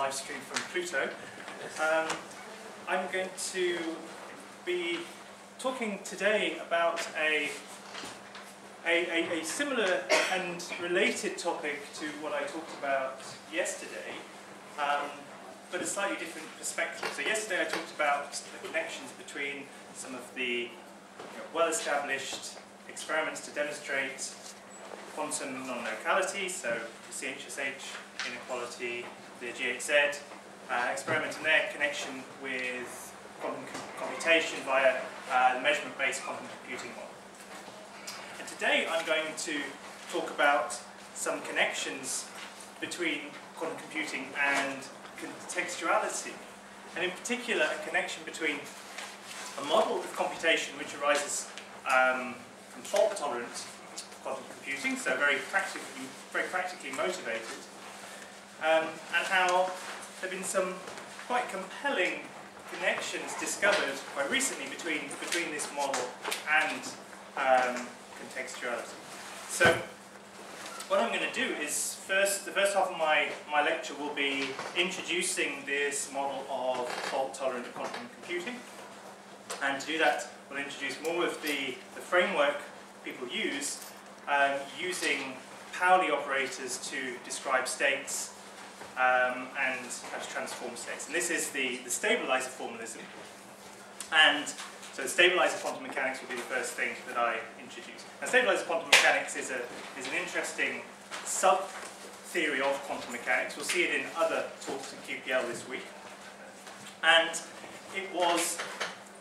live stream from Pluto. I'm going to be talking today about a similar and related topic to what I talked about yesterday, but a slightly different perspective. So yesterday I talked about the connections between some of the well-established experiments to demonstrate quantum non-locality, so the CHSH inequality, the GHZ experiment and their connection with quantum computation via the measurement-based quantum computing model. And today I'm going to talk about some connections between quantum computing and contextuality, and in particular a connection between a model of computation which arises from fault-tolerant quantum computing, so very practically motivated, and how there have been some quite compelling connections discovered quite recently between this model and contextuality. So what I'm going to do is the first half of my lecture will be introducing this model of fault-tolerant quantum computing, and to do that we'll introduce more of the framework people use, using Pauli operators to describe states and how to transform states. And this is the stabilizer formalism. And so the stabilizer quantum mechanics will be the first thing that I introduce. Now, stabilizer quantum mechanics is an interesting sub-theory of quantum mechanics. We'll see it in other talks in QPL this week. And it was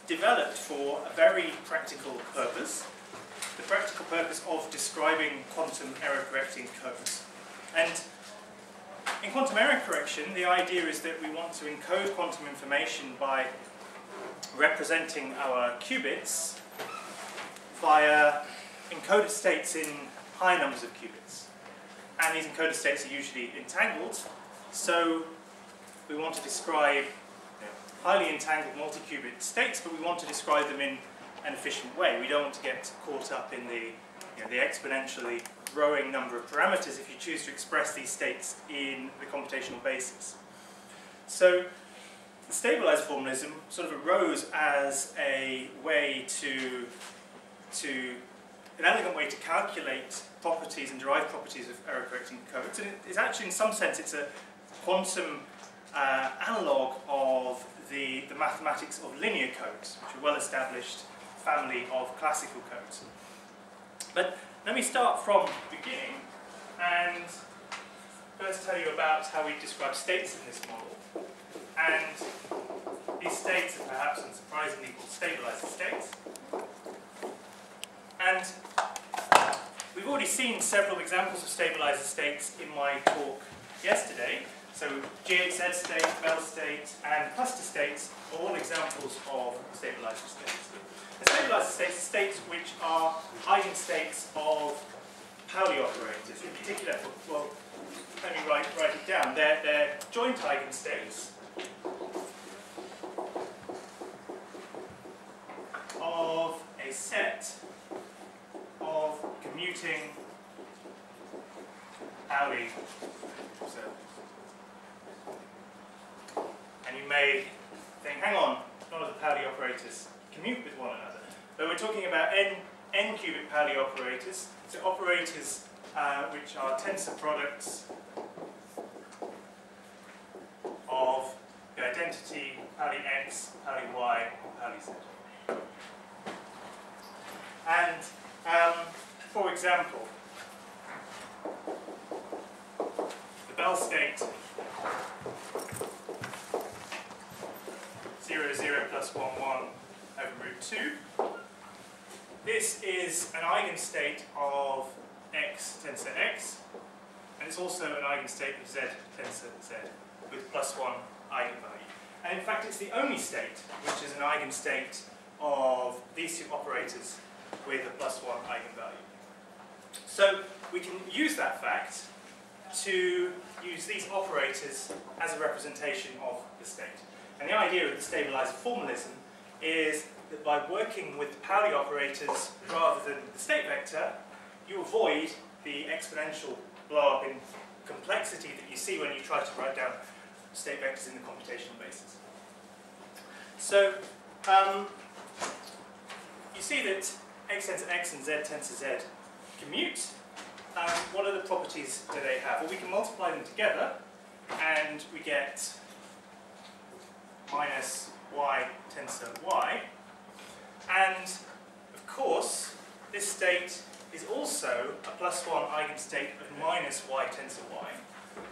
developed for a very practical purpose, the practical purpose of describing quantum error correcting codes. And in quantum error correction, the idea is that we want to encode quantum information by representing our qubits via encoded states in high numbers of qubits. And these encoded states are usually entangled, so we want to describe highly entangled multi-qubit states, but we want to describe them in an efficient way. We don't want to get caught up in the exponentially growing number of parameters if you choose to express these states in the computational basis. So the stabilizer formalism sort of arose as a way an elegant way to calculate properties and derive properties of error correcting codes. And it's actually, in some sense, it's a quantum analog of the mathematics of linear codes, which are well-established family of classical codes. But let me start from the beginning and first tell you about how we describe states in this model. And these states are perhaps unsurprisingly called stabilizer states. And we've already seen several examples of stabilizer states in my talk yesterday. So GHZ state, Bell state, and cluster states are all examples of stabilizer states. The stabilizer states are states which are eigenstates of Pauli operators. In particular, well, let me write it down. They're joint eigenstates of a set of commuting Pauli observers. And you may think, hang on, none of the Pauli operators commute with one another. But we're talking about n-qubit Pauli operators, so operators which are tensor products of the identity Pauli x, Pauli y, Pauli z. And for example, the Bell state 0, 0 plus 1, 1 over root 2. This is an eigenstate of x tensor x, and it's also an eigenstate of z tensor z with plus 1 eigenvalue. And in fact, it's the only state which is an eigenstate of these two operators with a plus 1 eigenvalue. So we can use that fact to use these operators as a representation of the state. And the idea of the stabilizer formalism is that by working with Pauli operators rather than the state vector, you avoid the exponential blow up in complexity that you see when you try to write down state vectors in the computational basis. So you see that x tends to x and z tends to z commute. What other properties do they have? Well, we can multiply them together and we get minus y tensor y. And of course, this state is also a +1 eigenstate of minus y tensor y.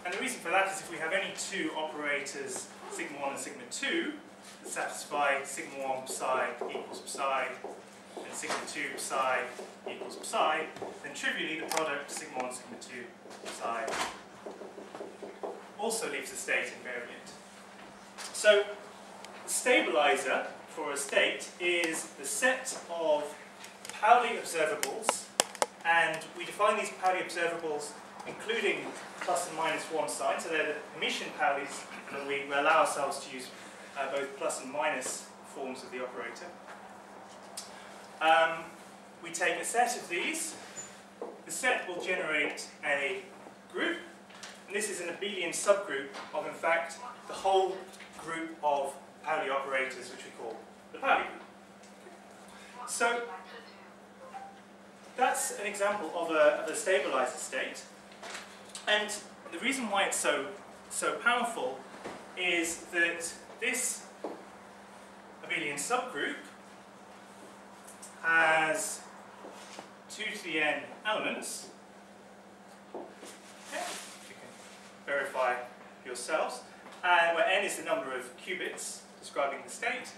And the reason for that is if we have any two operators, sigma 1 and sigma 2, that satisfy sigma 1 psi equals psi, and sigma 2 psi equals psi, then trivially the product sigma 1 sigma 2 psi also leaves the state invariant. So the stabilizer for a state is the set of Pauli observables, and we define these Pauli observables including plus and minus 1 sign, so they're the Hermitian Paulis, and we allow ourselves to use both plus and minus forms of the operator. We take a set of these. The set will generate a group, and this is an abelian subgroup of, in fact, the whole group of Pauli operators, which we call the Pauli group. So that's an example of a stabilizer state, and the reason why it's so powerful is that this abelian subgroup has 2 to the n elements. Okay. You can verify yourselves, where n is the number of qubits describing the state.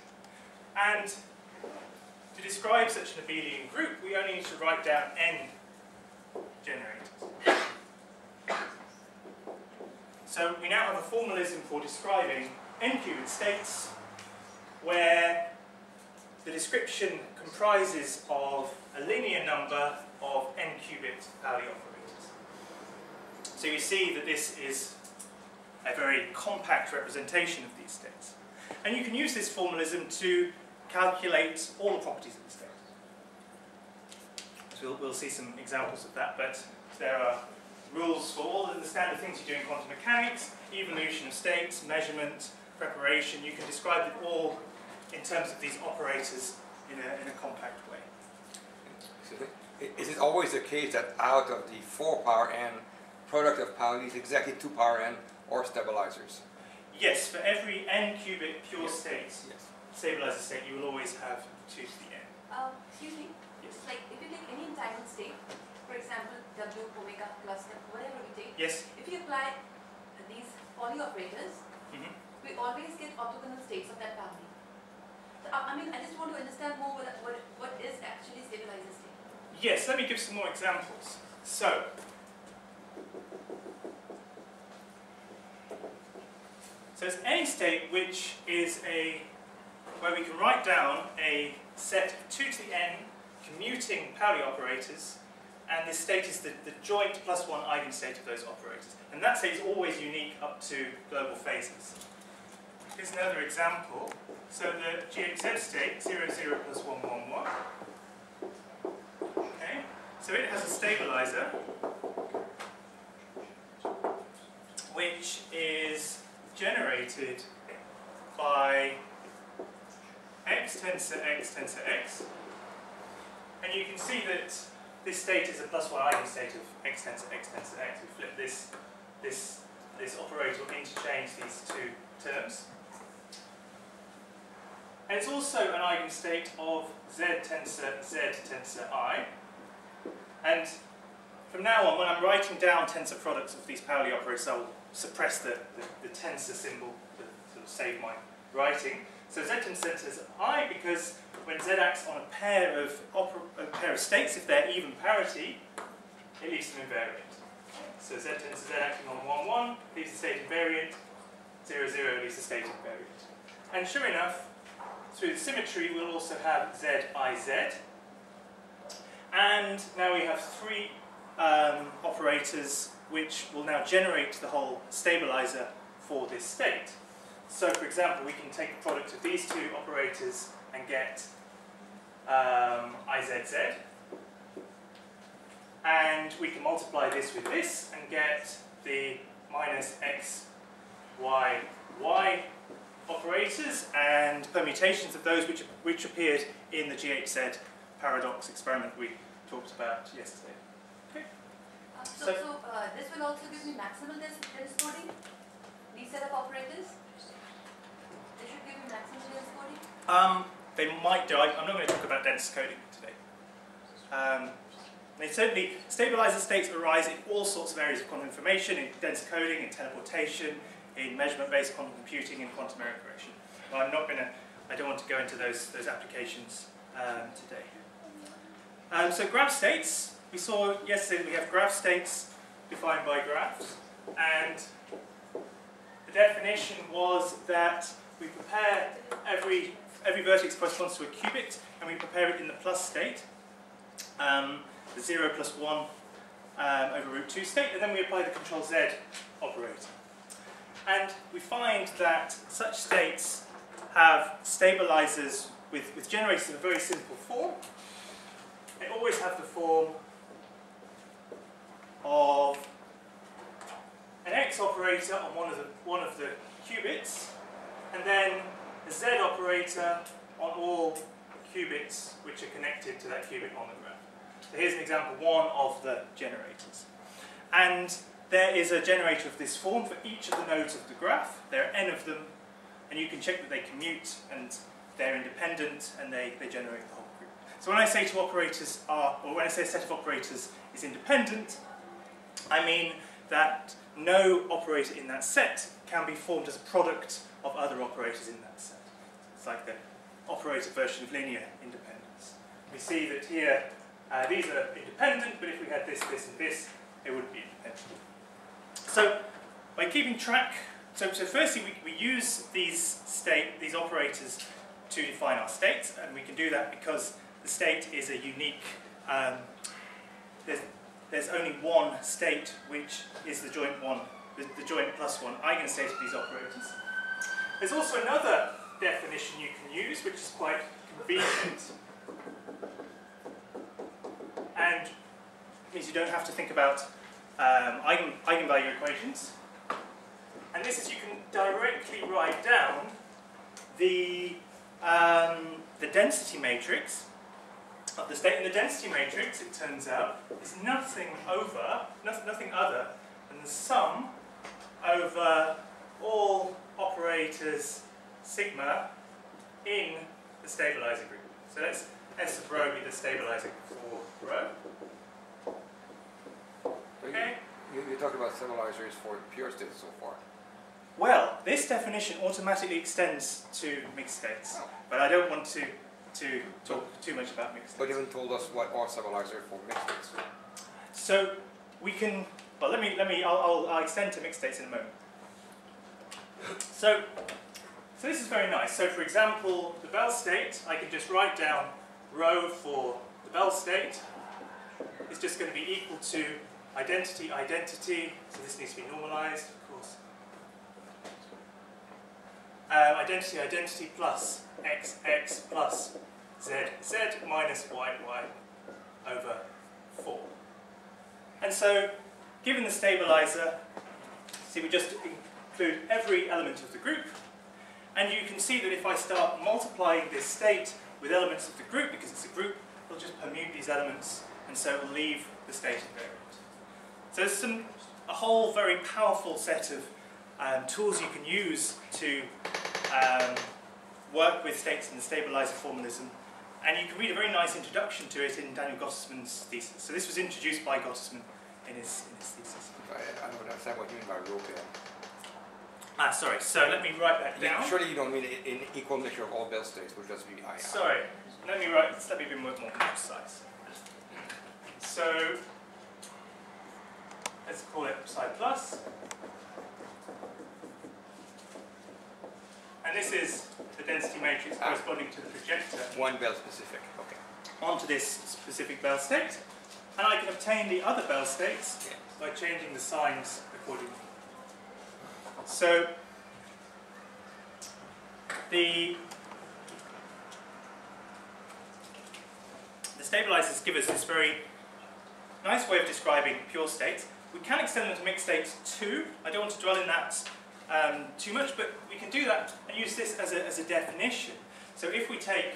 And to describe such an abelian group, we only need to write down n generators. So we now have a formalism for describing n-qubit states, where the description comprises of a linear number of n-qubit Pauli operators. So you see that this is a very compact representation of these states. And you can use this formalism to calculate all the properties of the state. So we'll see some examples of that, but there are rules for all of the standard things you do in quantum mechanics, evolution of states, measurement, preparation. You can describe it all in terms of these operators in a compact way. Is it always the case that out of the 4 power n product of Pauli is exactly 2 power n or stabilizers? Yes, for every n-qubit pure state, stabilizer state, you will always have 2 to the n. Excuse me? Yes. Like if you take any entangled state, for example, W, omega, plus, whatever we take, Yes. if you apply these Pauli operators, we always get orthogonal states of that Pauli. So, I mean, I just want to understand more what is actually stabilizer state. Yes, let me give some more examples. So it's any state which is where we can write down a set of 2 to the n commuting Pauli operators, and this state is the joint +1 eigenstate of those operators. And that state is always unique up to global phases. Here's another example. So the GHZ state, 0, 0 + 1, 1, 1. Okay, so it has a stabilizer which is generated by x tensor x tensor x, and you can see that this state is a +1 eigenstate of x tensor x tensor x. We flip this operator will interchange these two terms. And it's also an eigenstate of z tensor I. And from now on, when I'm writing down tensor products of these Pauli operators, I'll suppress the tensor symbol to sort of save my writing. So z tensor I, because when z acts on a pair of states, if they're even parity, it leaves them invariant. So z tensor z acting on 1, 1 leaves the state invariant, 0, 0 leaves the state invariant. And sure enough, through the symmetry, we'll also have ZIZ. And now we have 3 operators which will now generate the whole stabilizer for this state. So, for example, we can take the product of these 2 operators and get IZZ. And we can multiply this with this and get the minus XY operators and permutations of those which appeared in the GHZ paradox experiment we talked about yesterday. Okay. So this will also give me maximal dense coding? These set of operators? They should give me maximal dense coding? They might do. I'm not going to talk about dense coding today. They certainly, stabilizer states arise in all sorts of areas of quantum information, in dense coding, in teleportation, in measurement-based quantum computing, and quantum error correction. But I don't want to go into those applications today. So graph states, we saw yesterday that we have graph states defined by graphs, and the definition was that we prepare every vertex corresponds to a qubit, and we prepare it in the plus state, the 0 plus 1 over root 2 state, and then we apply the control Z operator. And we find that such states have stabilizers with generators of a very simple form. They always have the form of an X operator on one of the qubits, and then a Z operator on all qubits which are connected to that qubit on the graph. So here's an example one of the generators. And there is a generator of this form for each of the nodes of the graph. There are n of them, and you can check that they commute and they're independent and they generate the whole group. So when I say two operators are, or when I say a set of operators is independent, I mean that no operator in that set can be formed as a product of other operators in that set. It's like the operator version of linear independence. We see that here these are independent, but if we had this, this, and this, they wouldn't be independent. So by keeping track, so firstly we use these operators to define our states, and we can do that because the state is a unique, there's only one state which is the joint one, the joint plus one eigenstate of these operators. There's also another definition you can use which is quite convenient, and means you don't have to think about eigenvalue equations. And this is, you can directly write down the density matrix of the state. And the density matrix, it turns out, is nothing other than the sum over all operators sigma in the stabilizer group. So let's S of rho be the stabilizer for rho. Okay. You talked about stabilizers for pure states so far. Well, this definition automatically extends to mixed states, but I don't want to talk too much about mixed states. But you haven't told us what are stabilizers for mixed states. So we can. Well, I'll extend to mixed states in a moment. So this is very nice. So for example, the Bell state, I can just write down rho for the Bell state is just going to be equal to identity, identity. So this needs to be normalized, of course. Identity, identity plus x, x plus z, z minus y, y over 4. And so, given the stabilizer, see, we just include every element of the group, and you can see that if I start multiplying this state with elements of the group, because it's a group, it'll just permute these elements, and so it will leave the state invariant. So there's a whole very powerful set of tools you can use to work with states in the stabilizer formalism, and you can read a very nice introduction to it in Daniel Gottesman's thesis. So this was introduced by Gottesman in his thesis. I don't understand what you mean by rho Bell. Sorry, so let me write that down. Surely you don't mean an equal mixture of all Bell states, which does be I. Sorry, let me be more precise. So let's call it psi plus. And this is the density matrix corresponding to the projector. One Bell specific, okay. Onto this specific Bell state. And I can obtain the other Bell states by changing the signs accordingly. So the stabilizers give us this very nice way of describing pure states. We can extend them to mixed states too. I don't want to dwell in that too much, but we can do that and use this as a definition. So if we take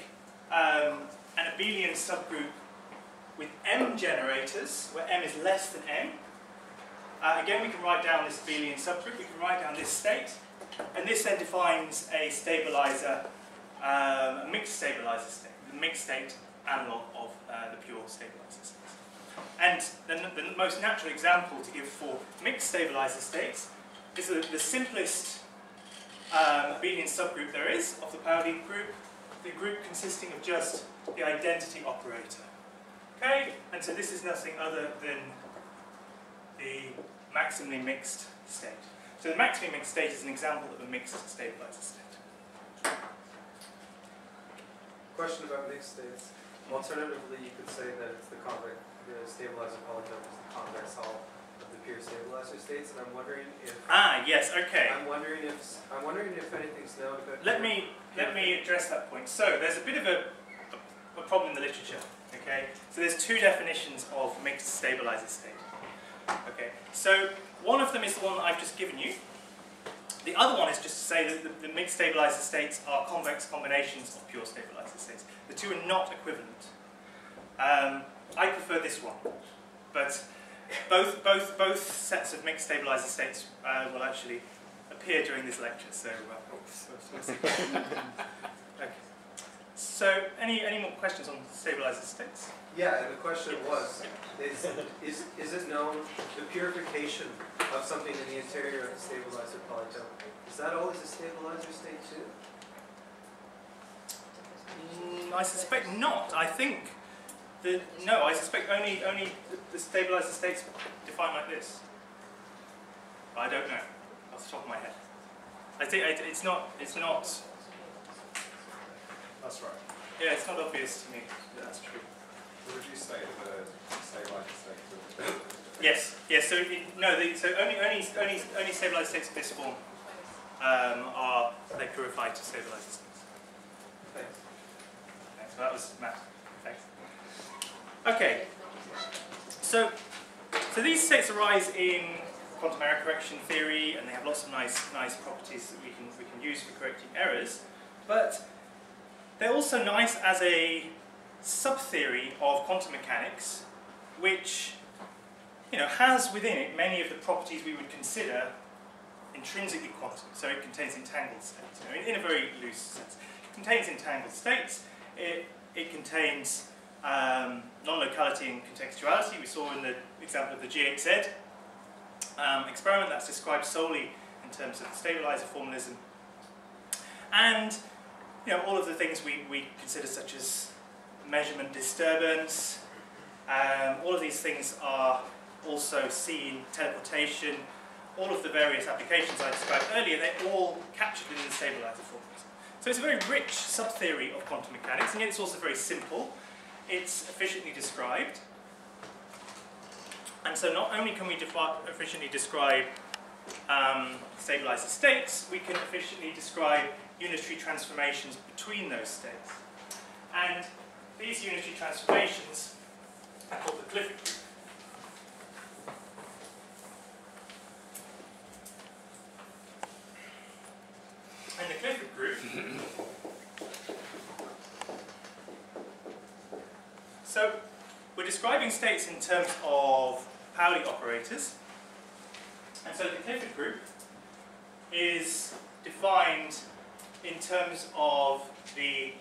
an abelian subgroup with m generators, where m is less than n, again we can write down this abelian subgroup, we can write down this state, and this then defines a stabilizer, a mixed stabilizer state, the mixed state analog of the pure stabilizer states. And the most natural example to give for mixed stabilizer states is the simplest abelian subgroup there is of the Pauli group, the group consisting of just the identity operator. Okay, and so this is nothing other than the maximally mixed state. So the maximally mixed state is an example of a mixed stabilizer state. Question about mixed states. Alternatively, you could say that it's the stabilizer polytope is the convex hull of the pure stabilizer states, and I'm wondering if. Yes, okay. I'm wondering if anything's known about. Let me address that point. So there's a bit of a problem in the literature. Okay, so there's two definitions of mixed stabilizer state. Okay, so one of them is the one that I've just given you. The other one is just to say that the mixed stabilizer states are convex combinations of pure stabilizer states. The two are not equivalent. I prefer this one, but both sets of mixed stabilizer states will actually appear during this lecture. So, we'll see. Okay. So, any more questions on stabilizer states? Yeah, and the question was, is it known the purification of something in the interior of the stabilizer polytope? Is that always a stabilizer state too? I suspect not. I think no. I suspect only the stabilizer states defined like this. But I don't know off the top of my head. I think it's not. That's right. Yeah, it's not obvious to me that that's true. What would you say to the stabilizer state? Yes. So only stabilizer states of this form they're purified to stabilizer states. Thanks. Thanks. So that was Matt. Thanks. Okay. So these states arise in quantum error correction theory, and they have lots of nice properties that we can use for correcting errors. But they're also nice as a sub-theory of quantum mechanics, which has within it many of the properties we would consider intrinsically quantum. So it contains entangled states, in a very loose sense. It contains entangled states. It contains non-locality and contextuality. We saw in the example of the GHZ experiment that's described solely in terms of the stabilizer formalism. And all of the things we consider, such as measurement disturbance, all of these things are also seen, teleportation, all of the various applications I described earlier, they're all captured within the stabilizer formalism. So it's a very rich sub-theory of quantum mechanics, and yet it's also very simple. It's efficiently described. And so not only can we efficiently describe stabilizer states, we can efficiently describe unitary transformations between those states. And these unitary transformations are called the Clifford group. And the Clifford group, so we're describing states in terms of Pauli operators, and so the Clifford group is defined in terms of the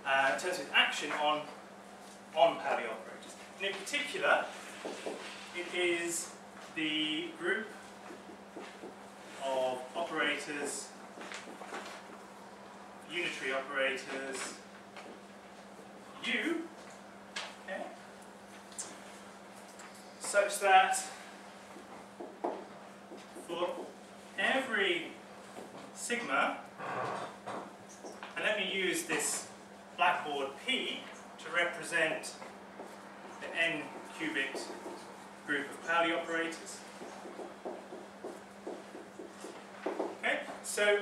action on Pauli operators. And in particular, it is the group of operators, unitary operators, U, okay, such that for every sigma, and let me use this blackboard P to represent the n-qubit group of Pauli operators. Okay, so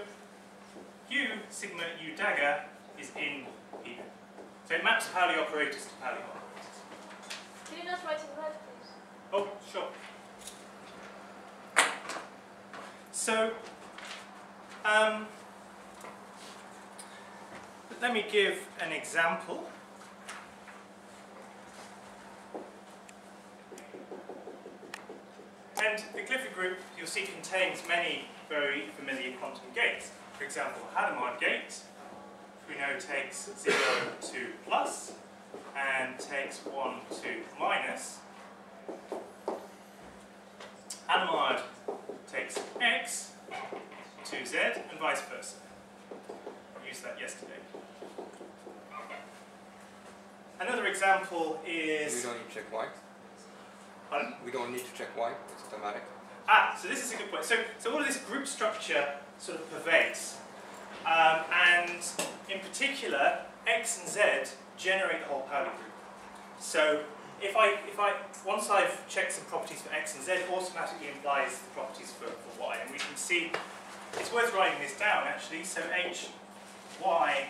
U sigma U dagger is in P. So it maps Pauli operators to Pauli operators. Can you not write in red, please? Oh, sure. So Let me give an example. And the Clifford group, you'll see, contains many very familiar quantum gates. For example, Hadamard gate, we know takes 0 to plus and takes 1 to minus. Hadamard takes x to z and vice versa. I used that yesterday. Another example is... We don't need to check y. Pardon? We don't need to check y. It's automatic. So this is a good point. So all of this group structure sort of pervades. And in particular, x and z generate the whole Pauli group. So if I once I've checked some properties for x and z, it automatically implies the properties for y. And we can see, it's worth writing this down actually. So h, y,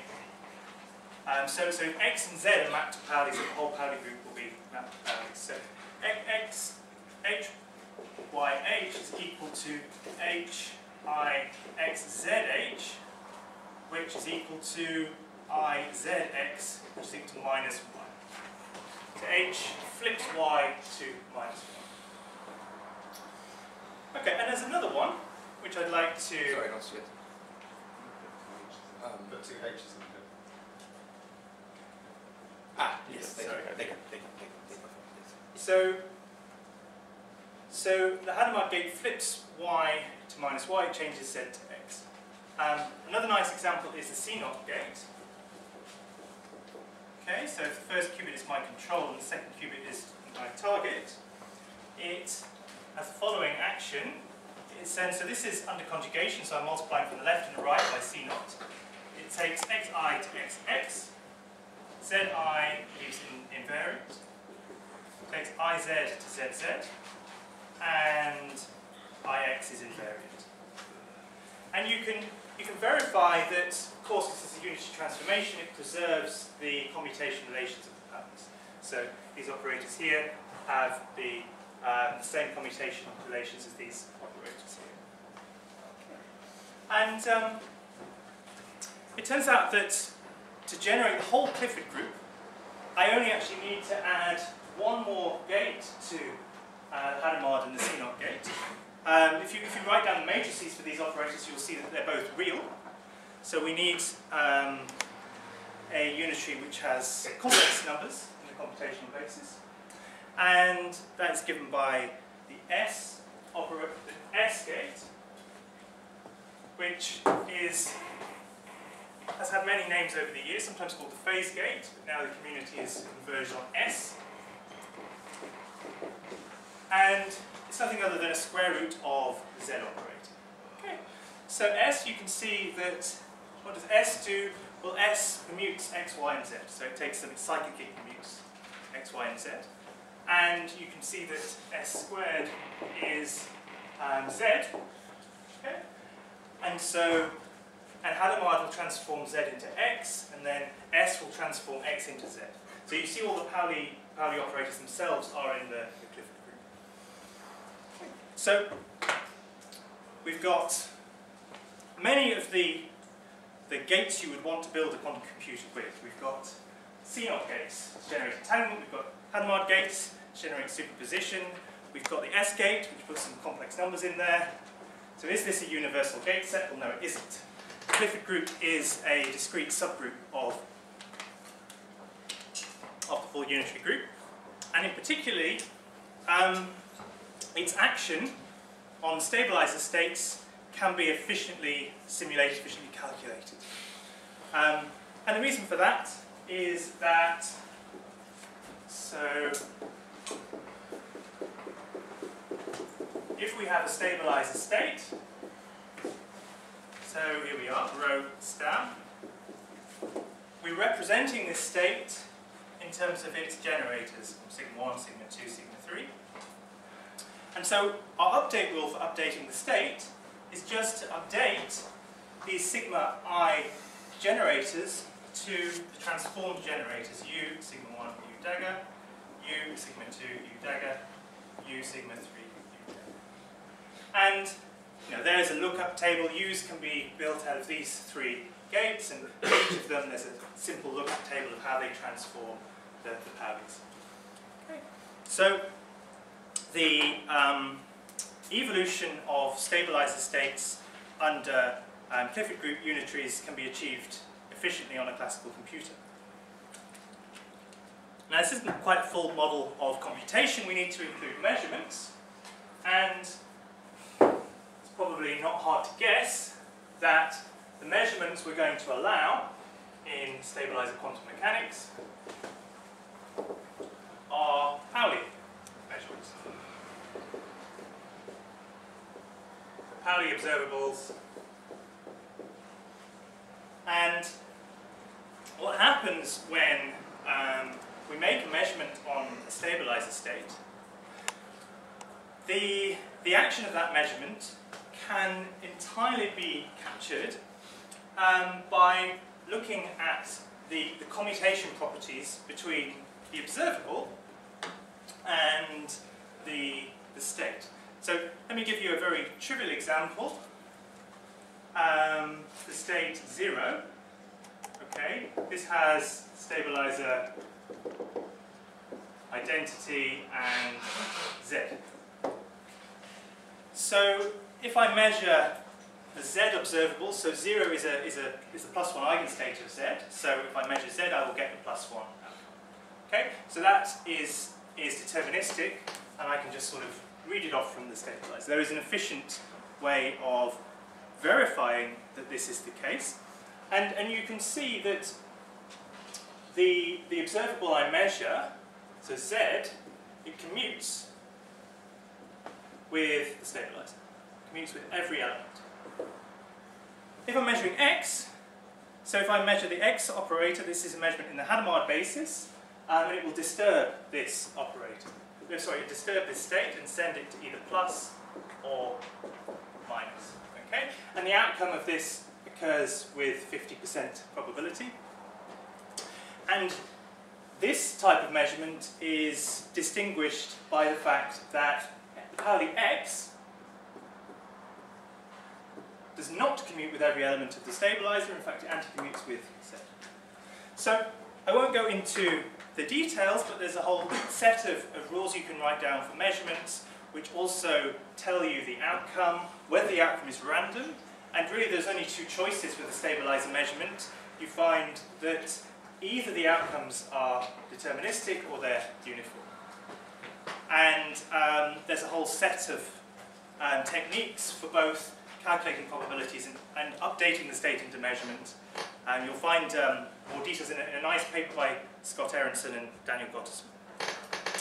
so if x and z are mapped to Pauli's, the whole Pauli group will be mapped to Pauli's. So x, h, y, h is equal to h, I, x, z, h, which is equal to I, z, x, which is equal to minus 1. So h flips y to minus 1. Okay, and there's another one, which I'd like to... Sorry, I don't see it. But two H's in Yes, Take sorry. it, take it. So the Hadamard gate flips y to minus y, changes z to x. Another nice example is the C0 gate. Okay, so if the first qubit is my control and the second qubit is my target, it has the following action. It sends, so this is under conjugation, so I'm multiplying from the left and the right by C0. It takes xi to xx, zi leaves invariant, takes iz to zz, and ix is invariant. And you can verify that, of course, this is a unitary transformation. It preserves the commutation relations of the patterns. So these operators here have the same commutation relations as these operators here. And it turns out that to generate the whole Clifford group, I only actually need to add one more gate to Hadamard and the C0 gate. If you write down the matrices for these operators, you'll see that they're both real. So we need a unitary which has complex numbers in the computational basis. And that is given by the S gate, which has had many names over the years, sometimes called the phase gate, but now the community is converged on S. And it's nothing other than a square root of the Z operator. Okay. So S, you can see that, what does S do? Well, S commutes X, Y, and Z. So it takes them, it cyclically commutes X, Y, and Z. And you can see that S squared is Z. Okay. And Hadamard will transform Z into X, and then S will transform X into Z. So you see all the Pauli operators themselves are in the Clifford group. So we've got many of the gates you would want to build a quantum computer with. We've got C0 gates to generate entanglement, we've got Hadamard gates to generate superposition, we've got the S gate which puts some complex numbers in there. So is this a universal gate set? Well, no, it isn't. The Clifford group is a discrete subgroup of the full unitary group, and in particularly its action on stabilizer states can be efficiently simulated, efficiently calculated. And the reason for that is that, so if we have a stabilizer state, so here we are, rho stam, we're representing this state in terms of its generators, sigma 1, sigma 2, sigma 3. And so our update rule for updating the state is just to update these sigma I generators to the transformed generators U, sigma 1, U dagger, U, sigma 2, U dagger, U, sigma 3, U dagger. And there's a lookup table. U's can be built out of these three gates, and each of them there's a simple lookup table of how they transform the Paulis. Okay. So the evolution of stabilizer states under Clifford group unitaries can be achieved efficiently on a classical computer. Now this isn't quite a full model of computation. We need to include measurements, and it's probably not hard to guess that the measurements we're going to allow in stabilizer quantum mechanics are Pauli measurements. Pauli observables. And what happens when we make a measurement on a stabilizer state, the action of that measurement can entirely be captured by looking at the commutation properties between the observable and the state. So let me give you a very trivial example. The state 0, okay, this has stabilizer identity and Z. So if I measure the Z observable, so 0 is a +1 eigenstate of Z, so if I measure Z I will get the +1 outcome. Okay, so that is deterministic, and I can just sort of read it off from the stabilizer. There is an efficient way of verifying that this is the case, and you can see that the observable I measure, so Z, it commutes with the stabilizer, commutes with every element. If I'm measuring X, so if I measure the X operator, this is a measurement in the Hadamard basis, and it will disturb this operator. Sorry, disturb this state and send it to either plus or minus. Okay? And the outcome of this occurs with 50% probability. And this type of measurement is distinguished by the fact that Pauli X does not commute with every element of the stabilizer. In fact, it anti-commutes with Z. So I won't go into the details, but there's a whole set of rules you can write down for measurements, which also tell you the outcome, whether the outcome is random, and really there's only two choices with the stabilizer measurement. You find that either the outcomes are deterministic or they're uniform. And there's a whole set of techniques for both calculating probabilities and updating the state into measurement. And you'll find more details in a nice paper by Scott Aronson and Daniel Gottesman.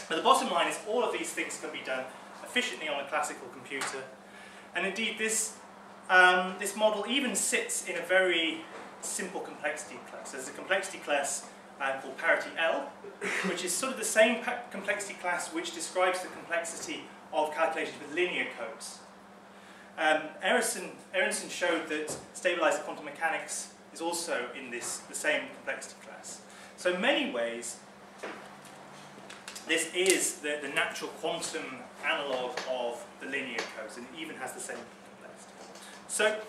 But the bottom line is all of these things can be done efficiently on a classical computer. And indeed this model even sits in a very simple complexity class. There's a complexity class called parity L, which is sort of the same complexity class which describes the complexity of calculations with linear codes. Aronson showed that stabilizer quantum mechanics is also in the same complexity class. So in many ways, this is the natural quantum analog of the linear codes, and it even has the same complexity. So,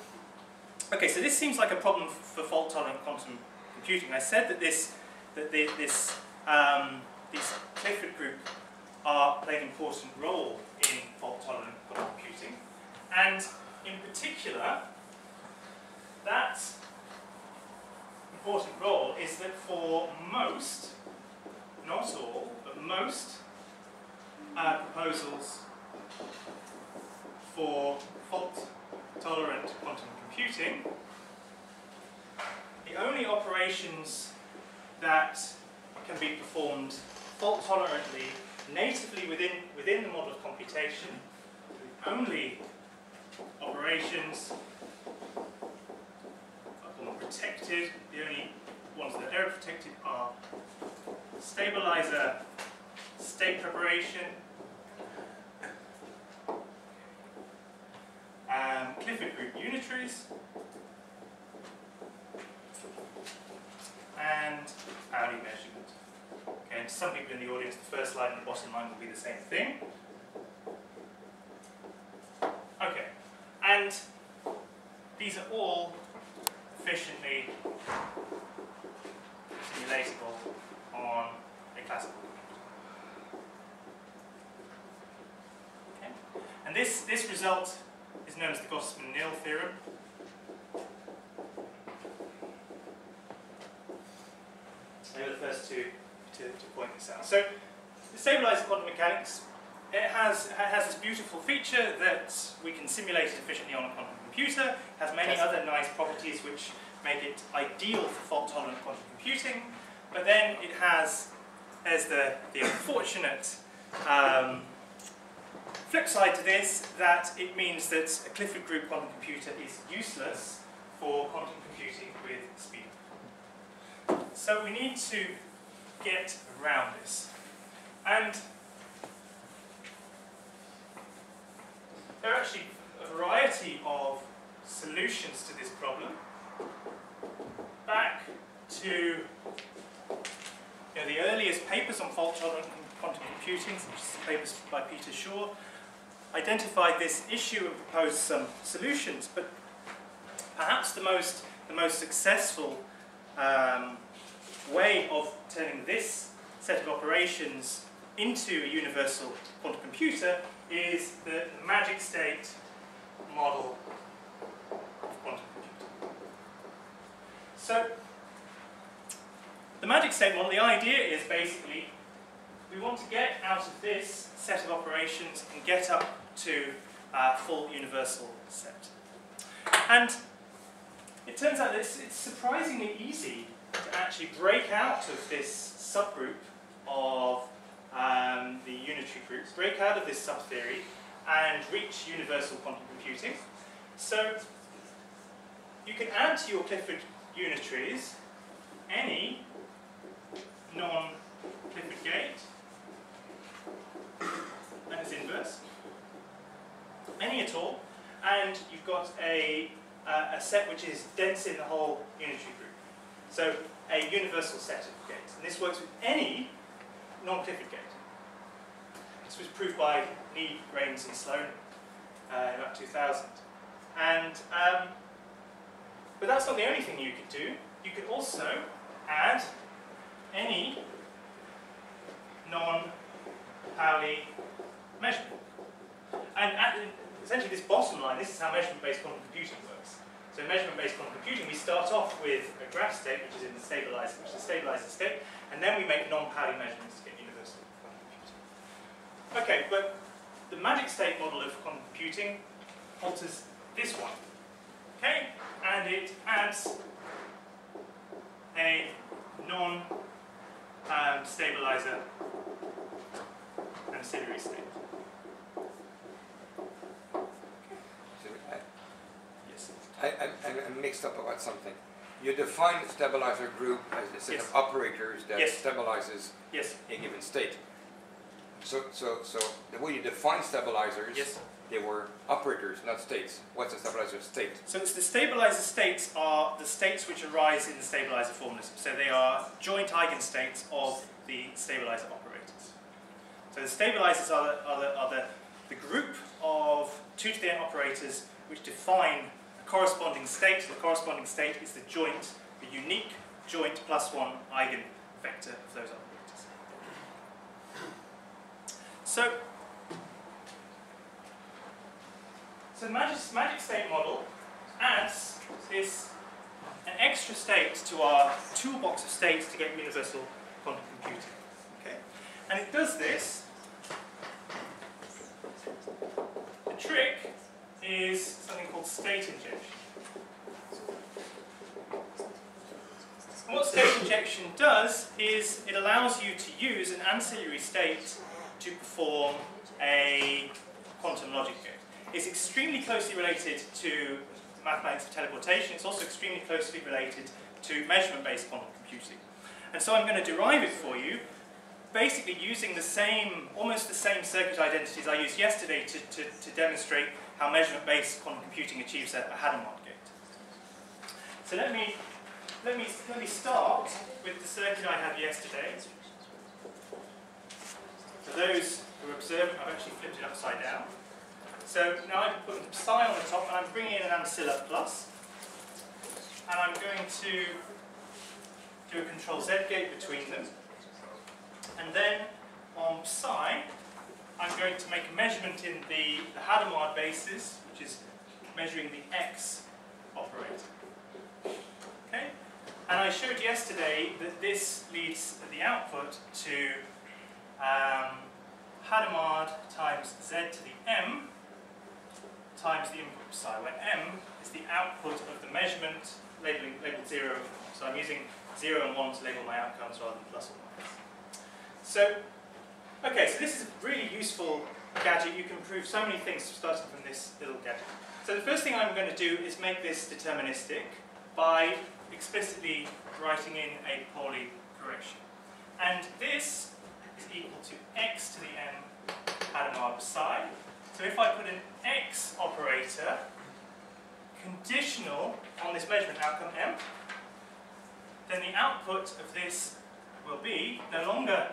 okay, so this seems like a problem for fault-tolerant quantum computing. I said that these Clifford group play an important role in fault-tolerant quantum computing, and in particular, that important role is that for most, not all, but most proposals for fault-tolerant quantum computing, the only operations that can be performed fault-tolerantly natively within the model of computation, the only operations are protected. The only ones that are error protected are stabilizer state preparation, Clifford group unitaries, and Pauli measurement. Okay, and to some people in the audience, the first line and the bottom line will be the same thing. Okay, and classical. Okay. And this result is known as the Gossman-Neal theorem. They were the first two to point this out. So, the stabilizer quantum mechanics, it has this beautiful feature that we can simulate it efficiently on a quantum computer. It has many other nice properties which make it ideal for fault-tolerant quantum computing. But then it has, there's the unfortunate flip side to this, that it means that a Clifford group quantum computer is useless for quantum computing with speed. So we need to get around this. And there are actually a variety of solutions to this problem. Back to the earliest papers on fault-tolerant quantum computing, which is papers by Peter Shaw, identified this issue and proposed some solutions. But perhaps the most successful way of turning this set of operations into a universal quantum computer is the magic state model of quantum computing. So, the magic state model, the idea is basically we want to get out of this set of operations and get up to a full universal set. And it turns out that it's surprisingly easy to actually break out of this subgroup of the unitary groups, break out of this subtheory and reach universal quantum computing. So you can add to your Clifford unitaries any non-Clifford gate and its inverse, any at all, and you've got a set which is dense in the whole unitary group. So a universal set of gates. And this works with any non-Clifford gate. This was proved by Lee, Raines and Sloan in about 2000. And, but that's not the only thing you could do. You could also add any non-Pauli measurement. And essentially this bottom line, this is how measurement-based quantum computing works. So in measurement-based quantum computing, we start off with a graph state, which is in the stabilizer, which is a stabilizer state, and then we make non-Pauli measurements to get universal quantum computing. Okay, but the magic state model of quantum computing alters this one. Okay, and it adds a non-stabilizer ancillary state. I'm mixed up about something. You define stabilizer group as a set of operators that stabilizes a given state. So the way you define stabilizers, they were operators, not states. What's a stabilizer state? So it's the stabilizer states are the states which arise in the stabilizer formalism. So they are joint eigenstates of the stabilizer operators. So the stabilizers are the group of 2 to the n operators which define corresponding state. The corresponding state is the unique joint +1 eigenvector of those operators. So the magic state model adds an extra state to our toolbox of states to get universal quantum computing. Okay? And it does this. The trick is something called state injection. And what state injection does is it allows you to use an ancillary state to perform a quantum logic gate. It's extremely closely related to mathematics of teleportation. It's also extremely closely related to measurement-based quantum computing. And so I'm going to derive it for you, basically using almost the same circuit identities I used yesterday to demonstrate how measurement-based quantum computing achieves a Hadamard gate. So let me start with the circuit I had yesterday. For those who are observant, I've actually flipped it upside down. So now I've put psi on the top, and I'm bringing in an ancilla plus, and I'm going to do a control Z gate between them. And then on psi, I'm going to make a measurement in the Hadamard basis, which is measuring the x operator. Okay? And I showed yesterday that this leads the output to Hadamard times z to the m times the input psi, where m is the output of the measurement labeled 0. So I'm using 0 and 1 to label my outcomes rather than plus or minus. So, okay, so this is a really useful gadget. You can prove so many things starting from this little gadget. So the first thing I'm going to do is make this deterministic by explicitly writing in a Pauli correction. And this is equal to x to the m Hadamard psi. So if I put an x operator conditional on this measurement outcome m, then the output of this will be no longer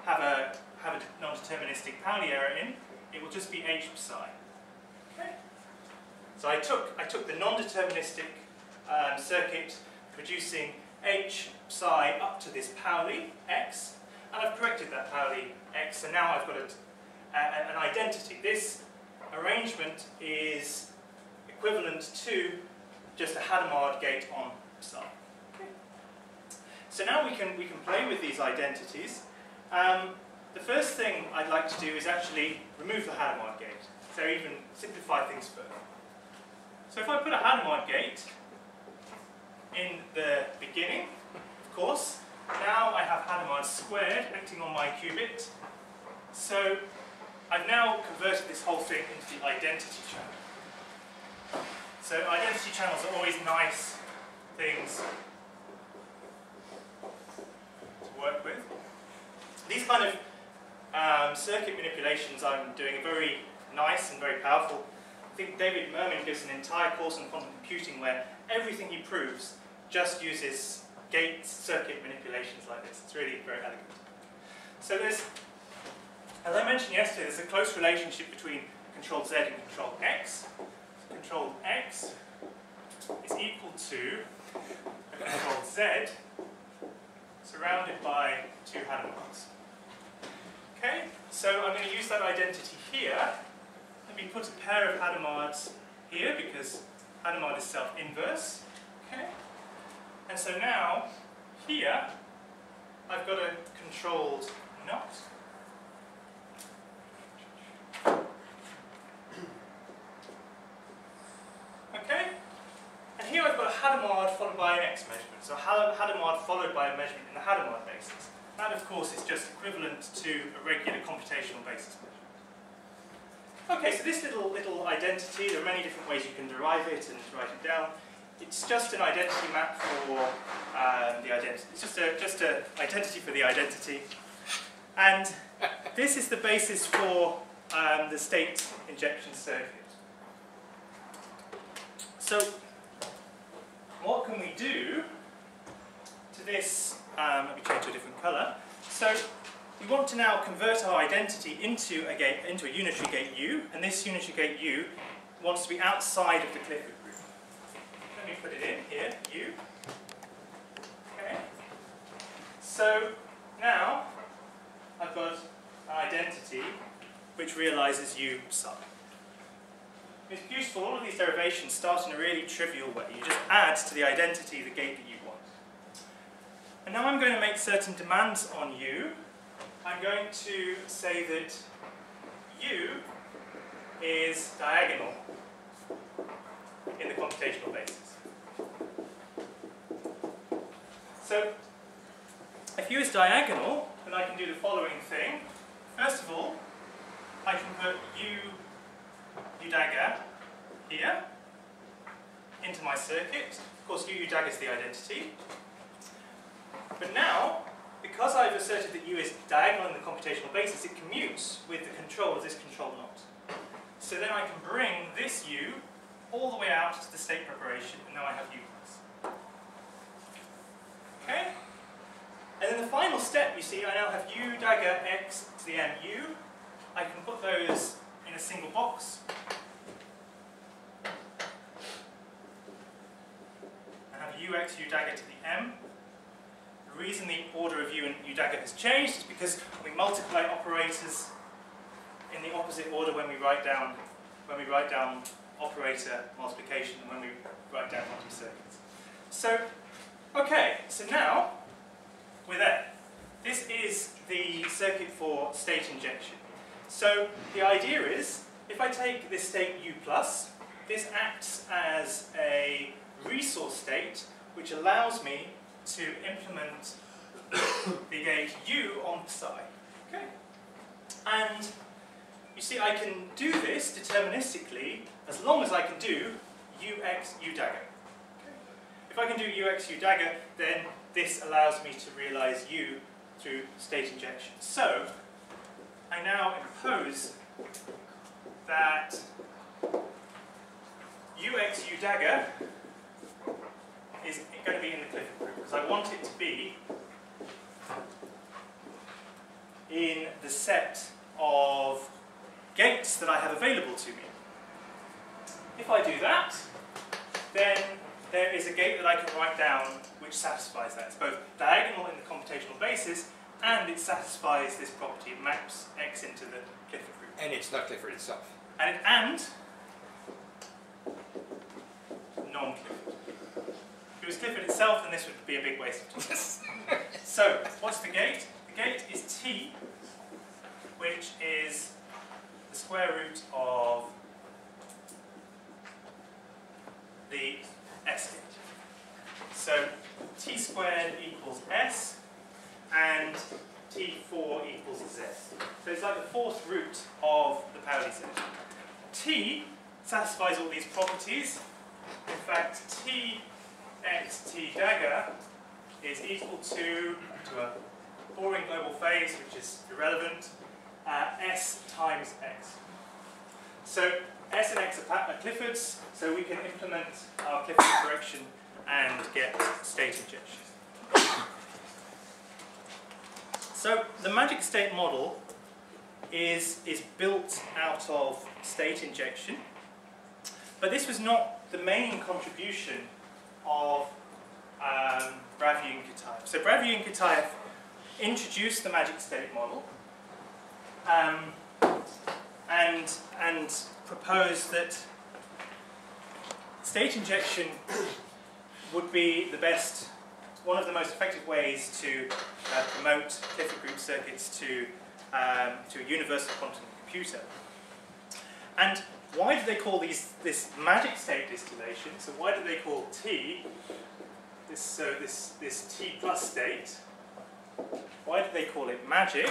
have a non-deterministic Pauli error in, it will just be h psi. Okay? So I took the non-deterministic circuit producing h psi up to this Pauli x, and I've corrected that Pauli x, and now I've got an identity. This arrangement is equivalent to just a Hadamard gate on psi. Okay. So now we can play with these identities. The first thing I'd like to do is actually remove the Hadamard gate, so even simplify things further. So if I put a Hadamard gate in the beginning, of course, now I have Hadamard squared acting on my qubit. So I've now converted this whole thing into the identity channel. So identity channels are always nice things to work with. These kind of circuit manipulations I'm doing are very nice and very powerful. I think David Mermin gives an entire course on quantum computing where everything he proves just uses gate circuit manipulations like this. It's really very elegant. So there's, as I mentioned yesterday, there's a close relationship between controlled z and controlled x. So controlled x is equal to a controlled z surrounded by two Hadamards. Okay, so I'm going to use that identity here. Let me put a pair of Hadamards here because Hadamard is self-inverse. Okay, and so now here I've got a controlled knot. Okay, and here I've got a Hadamard followed by an x measurement. So Hadamard followed by a measurement in the Hadamard basis. That, of course, is just equivalent to a regular computational basis measurement. Okay, so this little identity, there are many different ways you can derive it and write it down. It's just an identity map for the identity. It's just an identity for the identity. And this is the basis for the state injection circuit. So what can we do to this? Let me change to a different colour. So we want to now convert our identity into a unitary gate U, and this unitary gate U wants to be outside of the Clifford group. Let me put it in here, U. Okay. So now I've got an identity which realises U psi. It's useful, all of these derivations start in a really trivial way. You just add to the identity the gate that you want. And now I'm going to make certain demands on U. I'm going to say that U is diagonal in the computational basis. So if U is diagonal, then I can do the following thing. First of all, I can put U dagger here into my circuit. Of course, U dagger is the identity. But now, because I've asserted that U is diagonal in the computational basis, it commutes with the control of this control knot. So then I can bring this U all the way out to the state preparation, and now I have U plus. Okay? And then the final step, you see, I now have U dagger x to the m U. I can put those in a single box. I have ux U dagger to the m. The reason the order of U and U dagger has changed is because we multiply operators in the opposite order when we write down operator multiplication and when we write down quantum circuits. So, okay, so now we're there. This is the circuit for state injection. So the idea is, if I take this state U+, this acts as a resource state which allows me to implement the gate U on psi. Okay? And you see, I can do this deterministically as long as I can do Ux U dagger. Okay? If I can do Ux U dagger, then this allows me to realize U through state injection. So I now impose that Ux U dagger is going to be in the Clifford group because I want it to be in the set of gates that I have available to me. If I do that, then there is a gate that I can write down which satisfies that. It's both diagonal in the computational basis and it satisfies this property. It maps X into the Clifford group. And it's not Clifford itself. And non-Clifford. If it was Clifford itself, then this would be a big waste of time. So, what's the gate? The gate is T, which is the square root of the S gate. So, T squared equals S, and T4 equals Z. So it's like the fourth root of the Pauli set. T satisfies all these properties. In fact, T x T dagger is equal to a boring global phase, which is irrelevant, S times X. So S and X are Cliffords, so we can implement our Clifford correction and get state injection. So the magic state model is built out of state injection, but this was not the main contribution of Browne and Kitaev. So Browne and Kitaev introduced the magic state model and proposed that state injection would be the best, one of the most effective ways to promote Clifford group circuits to a universal quantum computer. And why do they call this magic state distillation? So why do they call T this T plus state? Why do they call it magic?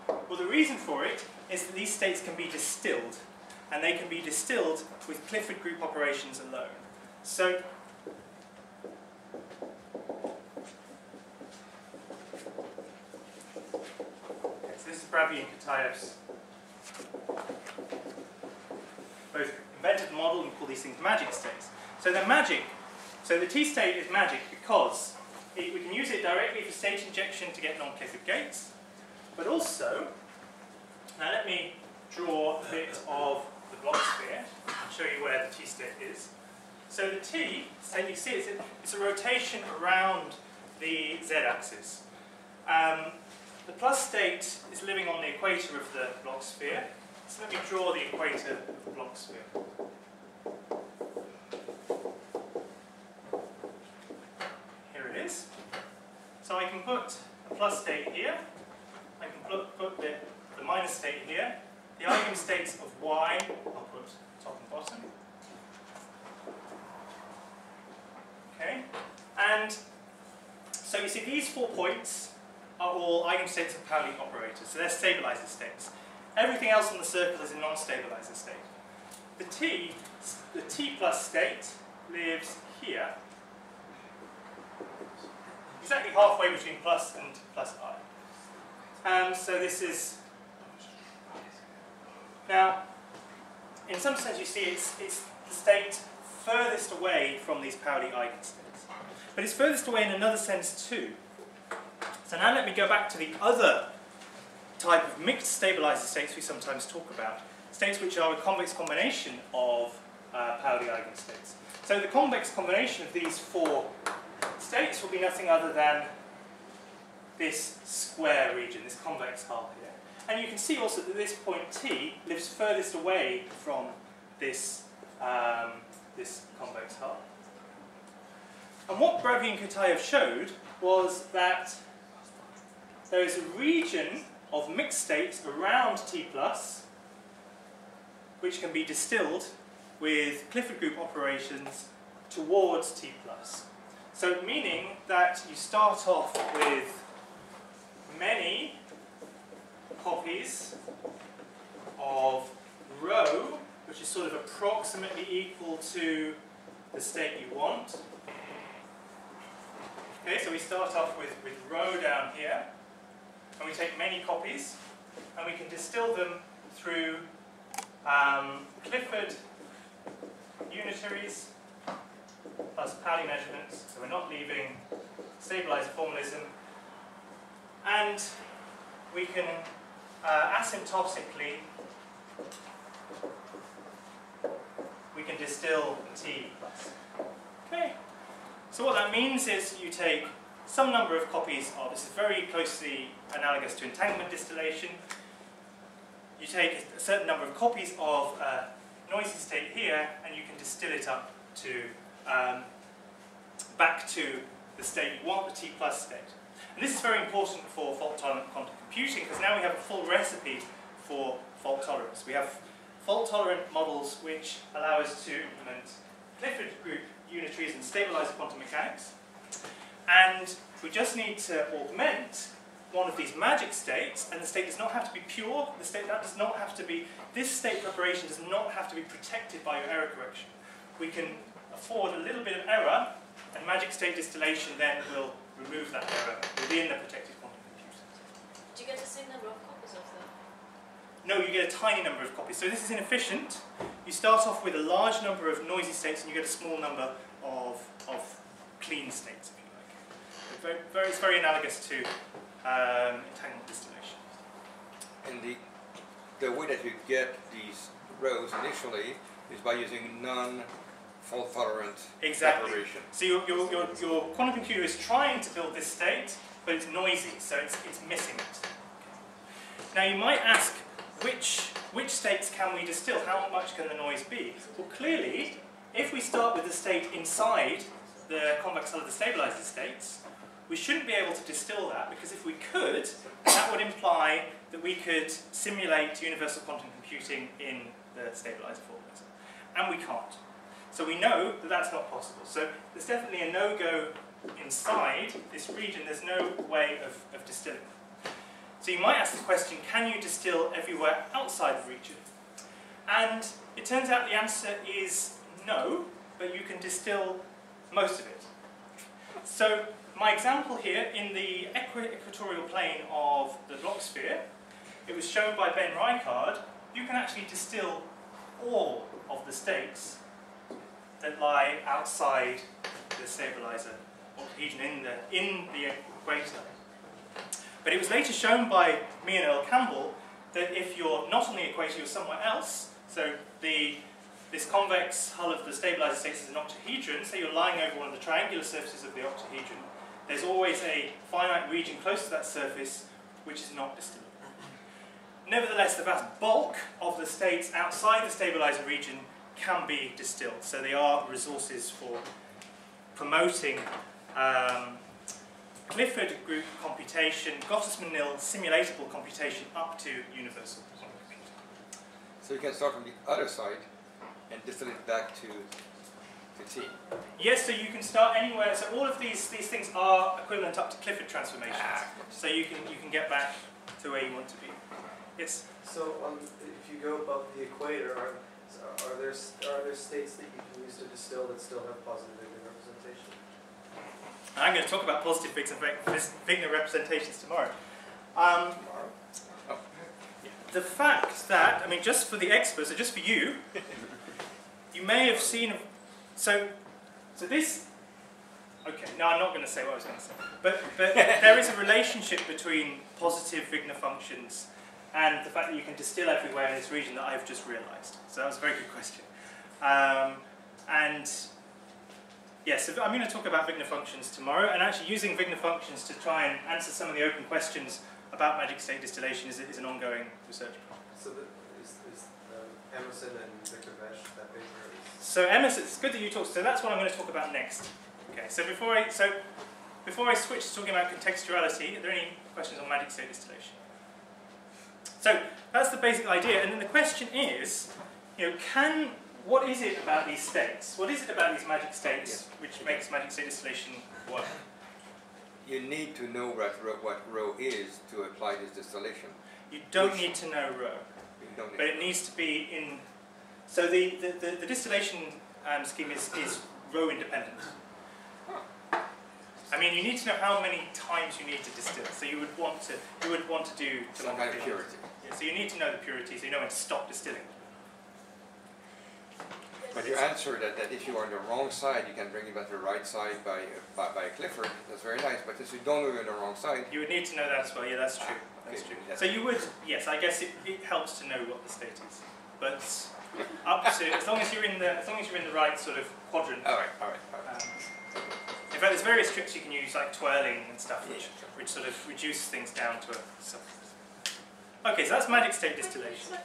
Well, the reason for it is that these states can be distilled, and they can be distilled with Clifford group operations alone. So this is Browne and Kitaev's both invented the model and call these things magic states. So they're magic. So the T state is magic because we can use it directly for state injection to get non-Clifford gates, but also, now let me draw a bit of the block sphere and show you where the T state is. So the T, so you see it's a rotation around the z-axis. The plus state is living on the equator of the block sphere. So let me draw the equator of the block sphere. Here it is. So I can put a plus state here. I can put the minus state here. The eigenstates of y, I'll put top and bottom. Okay, and so you see these 4 points are all eigenstates of Pauli operators, so they're stabilizer states. Everything else on the circle is a non-stabilizer state. The T plus state lives here, exactly halfway between plus and plus I. So this is, now, in some sense you see it's the state furthest away from these Pauli eigenstates. But it's furthest away in another sense too. So now let me go back to the other type of mixed stabilizer states we sometimes talk about. States which are a convex combination of Pauli eigenstates. So the convex combination of these four states will be nothing other than this square region, this convex hull here. And you can see also that this point T lives furthest away from this, this convex hull. And what Browne and Kutayev showed was that there is a region of mixed states around T+, which can be distilled with Clifford group operations towards T+. So meaning that you start off with many copies of rho, which is sort of approximately equal to the state you want. Okay, so we start off with rho down here, and we take many copies, and we can distill them through Clifford unitaries plus Pauli measurements, so we're not leaving stabilizer formalism, and we can asymptotically we can distill T+. Okay. So what that means is you take some number of copies of, this is very closely analogous to entanglement distillation. You take a certain number of copies of a noisy state here, and you can distill it up to back to the state you want, the T+ state. And this is very important for fault-tolerant quantum computing, because now we have a full recipe for fault tolerance. We have fault-tolerant models which allow us to implement Clifford group unitaries and stabilizer quantum mechanics. And we just need to augment one of these magic states, and the state does not have to be pure. The state that does not have to be, this state preparation does not have to be protected by your error correction. We can afford a little bit of error, and magic state distillation then will remove that error within the protected quantum computer. Do you get the same number of copies of them? No, you get a tiny number of copies. So this is inefficient. You start off with a large number of noisy states, and you get a small number of clean states, if you like. It's very analogous to entanglement distillation. And the way that you get these rows initially is by using non-fault tolerant preparation. So your quantum computer is trying to build this state, but it's noisy, so it's missing it. Now you might ask, which states can we distill? How much can the noise be? Well, clearly, if we start with the state inside the convex hull of the stabilizer states, we shouldn't be able to distill that, because if we could, that would imply that we could simulate universal quantum computing in the stabilizer formalism. And we can't. So we know that that's not possible. So there's definitely a no-go inside this region. There's no way of distilling. So you might ask the question, can you distill everywhere outside the region? And it turns out the answer is no, but you can distill most of it. So my example here, in the equatorial plane of the Bloch sphere, it was shown by Ben Rijkaard, you can actually distill all of the states that lie outside the stabilizer octahedron in the equator. But it was later shown by me and Earl Campbell that if you're not on the equator, you're somewhere else. So this convex hull of the stabilizer states is an octahedron, so you're lying over one of the triangular surfaces of the octahedron. There's always a finite region close to that surface which is not distillable. Nevertheless, the vast bulk of the states outside the stabilizer region can be distilled, so they are resources for promoting Clifford group computation, Gottesman-Nil simulatable computation up to universal quantum computing. So you can start from the other side and distill it back to T. Yes, so you can start anywhere. So all of these things are equivalent up to Clifford transformations. So you can get back to where you want to be. Yes. So if you go above the equator, are there states that you can use to distill that still have positive Wigner representation? I'm going to talk about positive Wigner representations tomorrow. The fact that, I mean, just for the experts, so just for you, you may have seen. So this. Okay, no, I'm not going to say what I was going to say. But there is a relationship between positive Wigner functions and the fact that you can distill everywhere in this region that I've just realised. So that was a very good question. And Yes, so I'm going to talk about Wigner functions tomorrow, and actually using Wigner functions to try and answer some of the open questions about magic state distillation is an ongoing research project. So is Emerson and Victor Vesh, that paper is... So Emerson, it's good that you talked, so that's what I'm going to talk about next. Okay, so before I switch to talking about contextuality, are there any questions on magic state distillation? So that's the basic idea, and then the question is, what is it about these states? What is it about these magic states which makes magic state distillation work? You need to know what rho is to apply this distillation. You don't need to know rho, but it needs to be in. So the distillation scheme is rho independent. I mean, you need to know how many times you need to distill. So you would want to do some kind of purity. Yeah, so you need to know the purity, so you know when to stop distilling. But you answer that if you are on the wrong side, you can bring it back to the right side by Clifford. That's very nice. But if you don't know you're on the wrong side, you would need to know that as well. Yeah, that's true. That's true. So you would, yes, I guess it helps to know what the state is. But up to as long as you're in the right sort of quadrant. All right. In fact, there's various tricks you can use, like twirling and stuff, which sort of reduce things down to a. Okay, so that's magic state distillation.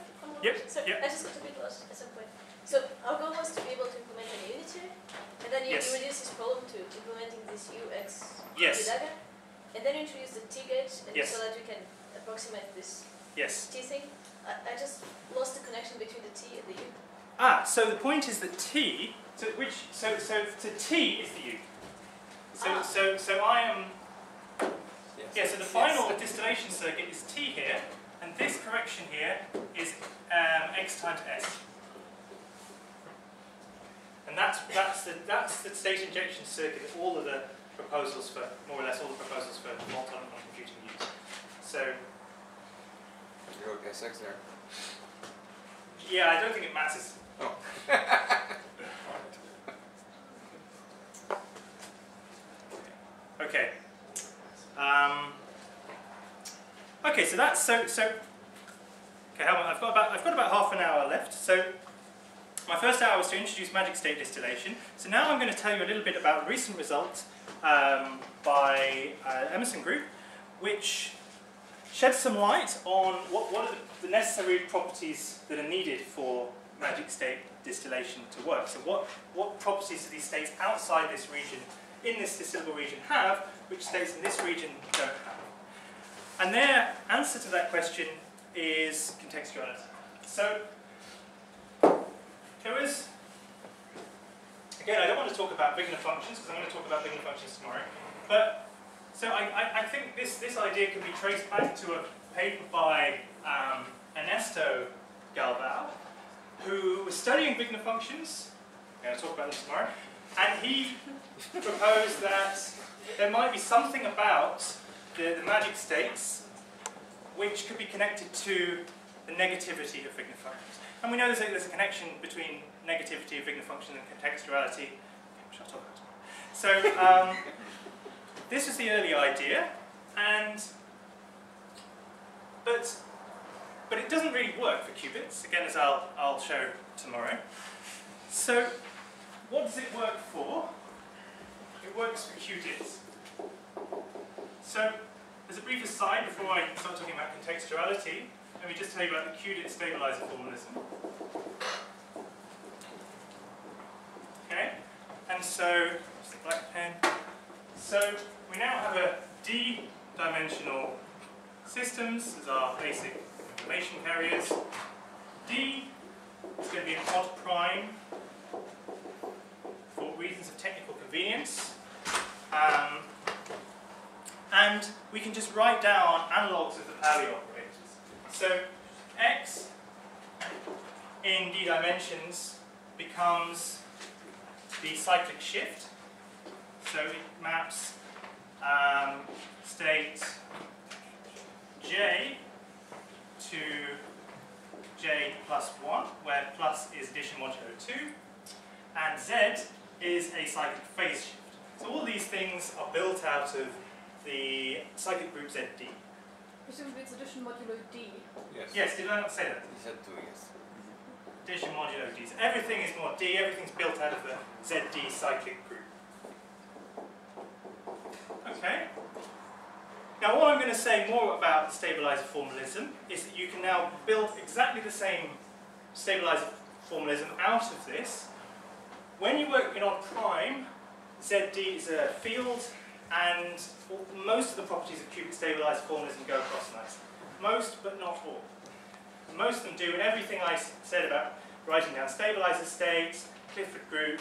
Yep. So I just got a bit lost at some point. So our goal was to be able to implement an unitary, and then you reduce this problem to implementing this UX dagger, and then introduce the T gauge, and so that we can approximate this T thing. I just lost the connection between the T and the U. So the point is that T, so T is the U. So I am. So the final distillation circuit is T here, and this correction here is X times S. And that's the state injection circuit that all of the proposals for, more or less all the proposals for fault-tolerant computing use. So you wrote SX there. Yeah, I don't think it matters. Oh. Okay. Okay, so that's so. Okay, I've got about half an hour left. So my first hour was to introduce magic state distillation. So now I'm going to tell you a little bit about recent results by Emerson Group, which shed some light on what are the necessary properties that are needed for magic state distillation to work. So what properties do these states outside this region, in this distillable region, have, which states in this region don't have? And their answer to that question is contextuality. So there was, again, I don't want to talk about Wigner functions, because I'm going to talk about Wigner functions tomorrow, but so I think this idea can be traced back to a paper by Ernesto Galvao, who was studying Wigner functions. I'm going to talk about this tomorrow. And he proposed that there might be something about the magic states which could be connected to the negativity of Wigner functions. And we know there's a connection between negativity of Wigner functions and contextuality, which I'll talk about tomorrow. So this was the early idea, but it doesn't really work for qubits, again, as I'll show tomorrow. So what does it work for? It works for qubits. So as a brief aside, before I start talking about contextuality, let me just tell you about the qubit stabilizer formalism. Okay, and so, just the black pen. So we now have a d-dimensional systems as our basic information carriers. D is going to be an odd prime for reasons of technical convenience. And we can just write down analogues of the Pauli operators. So x in d dimensions becomes the cyclic shift. So it maps state j to j plus 1, where plus is addition modulo 2, and z is a cyclic phase shift. So all these things are built out of the cyclic group ZD. Presumably it's addition modulo D. Yes. Yes, did I not say that? You said 2, yes. Addition modulo D. So everything is more D, everything's built out of the ZD cyclic group. Okay? Now what I'm going to say more about the stabilizer formalism is that you can now build exactly the same stabilizer formalism out of this. When you're working on prime, ZD is a field, and most of the properties of cubic stabilizer formalism go across nicely. Most, but not all. Most of them do, and everything I said about writing down stabilizer states, Clifford group,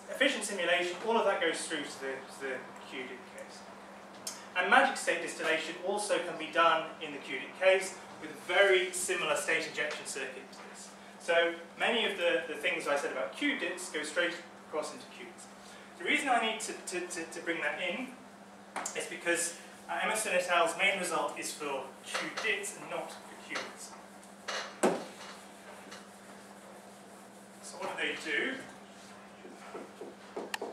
efficient simulation, all of that goes through to the QDIC case. And magic state distillation also can be done in the QDIC case with a very similar state injection circuit to this. So many of the things I said about QDICs go straight across into QDICs. The reason I need to bring that in is because Emerson et al.'s main result is for QDICs and not for QDICs. So what do?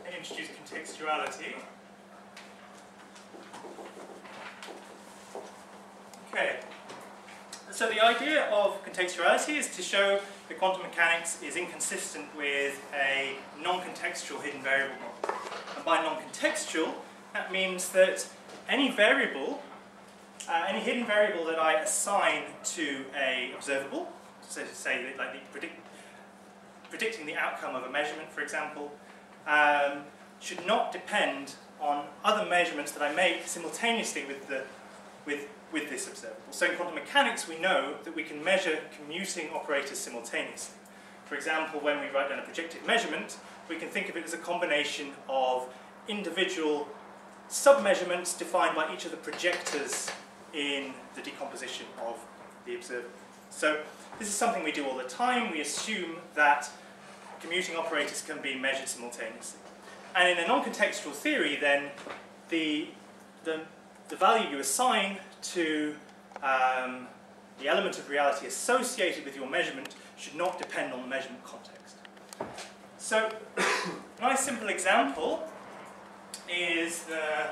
They introduce contextuality. Okay. So the idea of contextuality is to show that quantum mechanics is inconsistent with a non-contextual hidden variable model. And by non-contextual, that means that any variable, any hidden variable that I assign to a observable, so to say that like predicting the outcome of a measurement, for example, should not depend on other measurements that I make simultaneously with this observable. So in quantum mechanics, we know that we can measure commuting operators simultaneously. For example, when we write down a projective measurement, we can think of it as a combination of individual sub-measurements defined by each of the projectors in the decomposition of the observable. So this is something we do all the time. We assume that commuting operators can be measured simultaneously. And in a non-contextual theory, then, the value you assign to the element of reality associated with your measurement should not depend on the measurement context. So, a nice simple example is the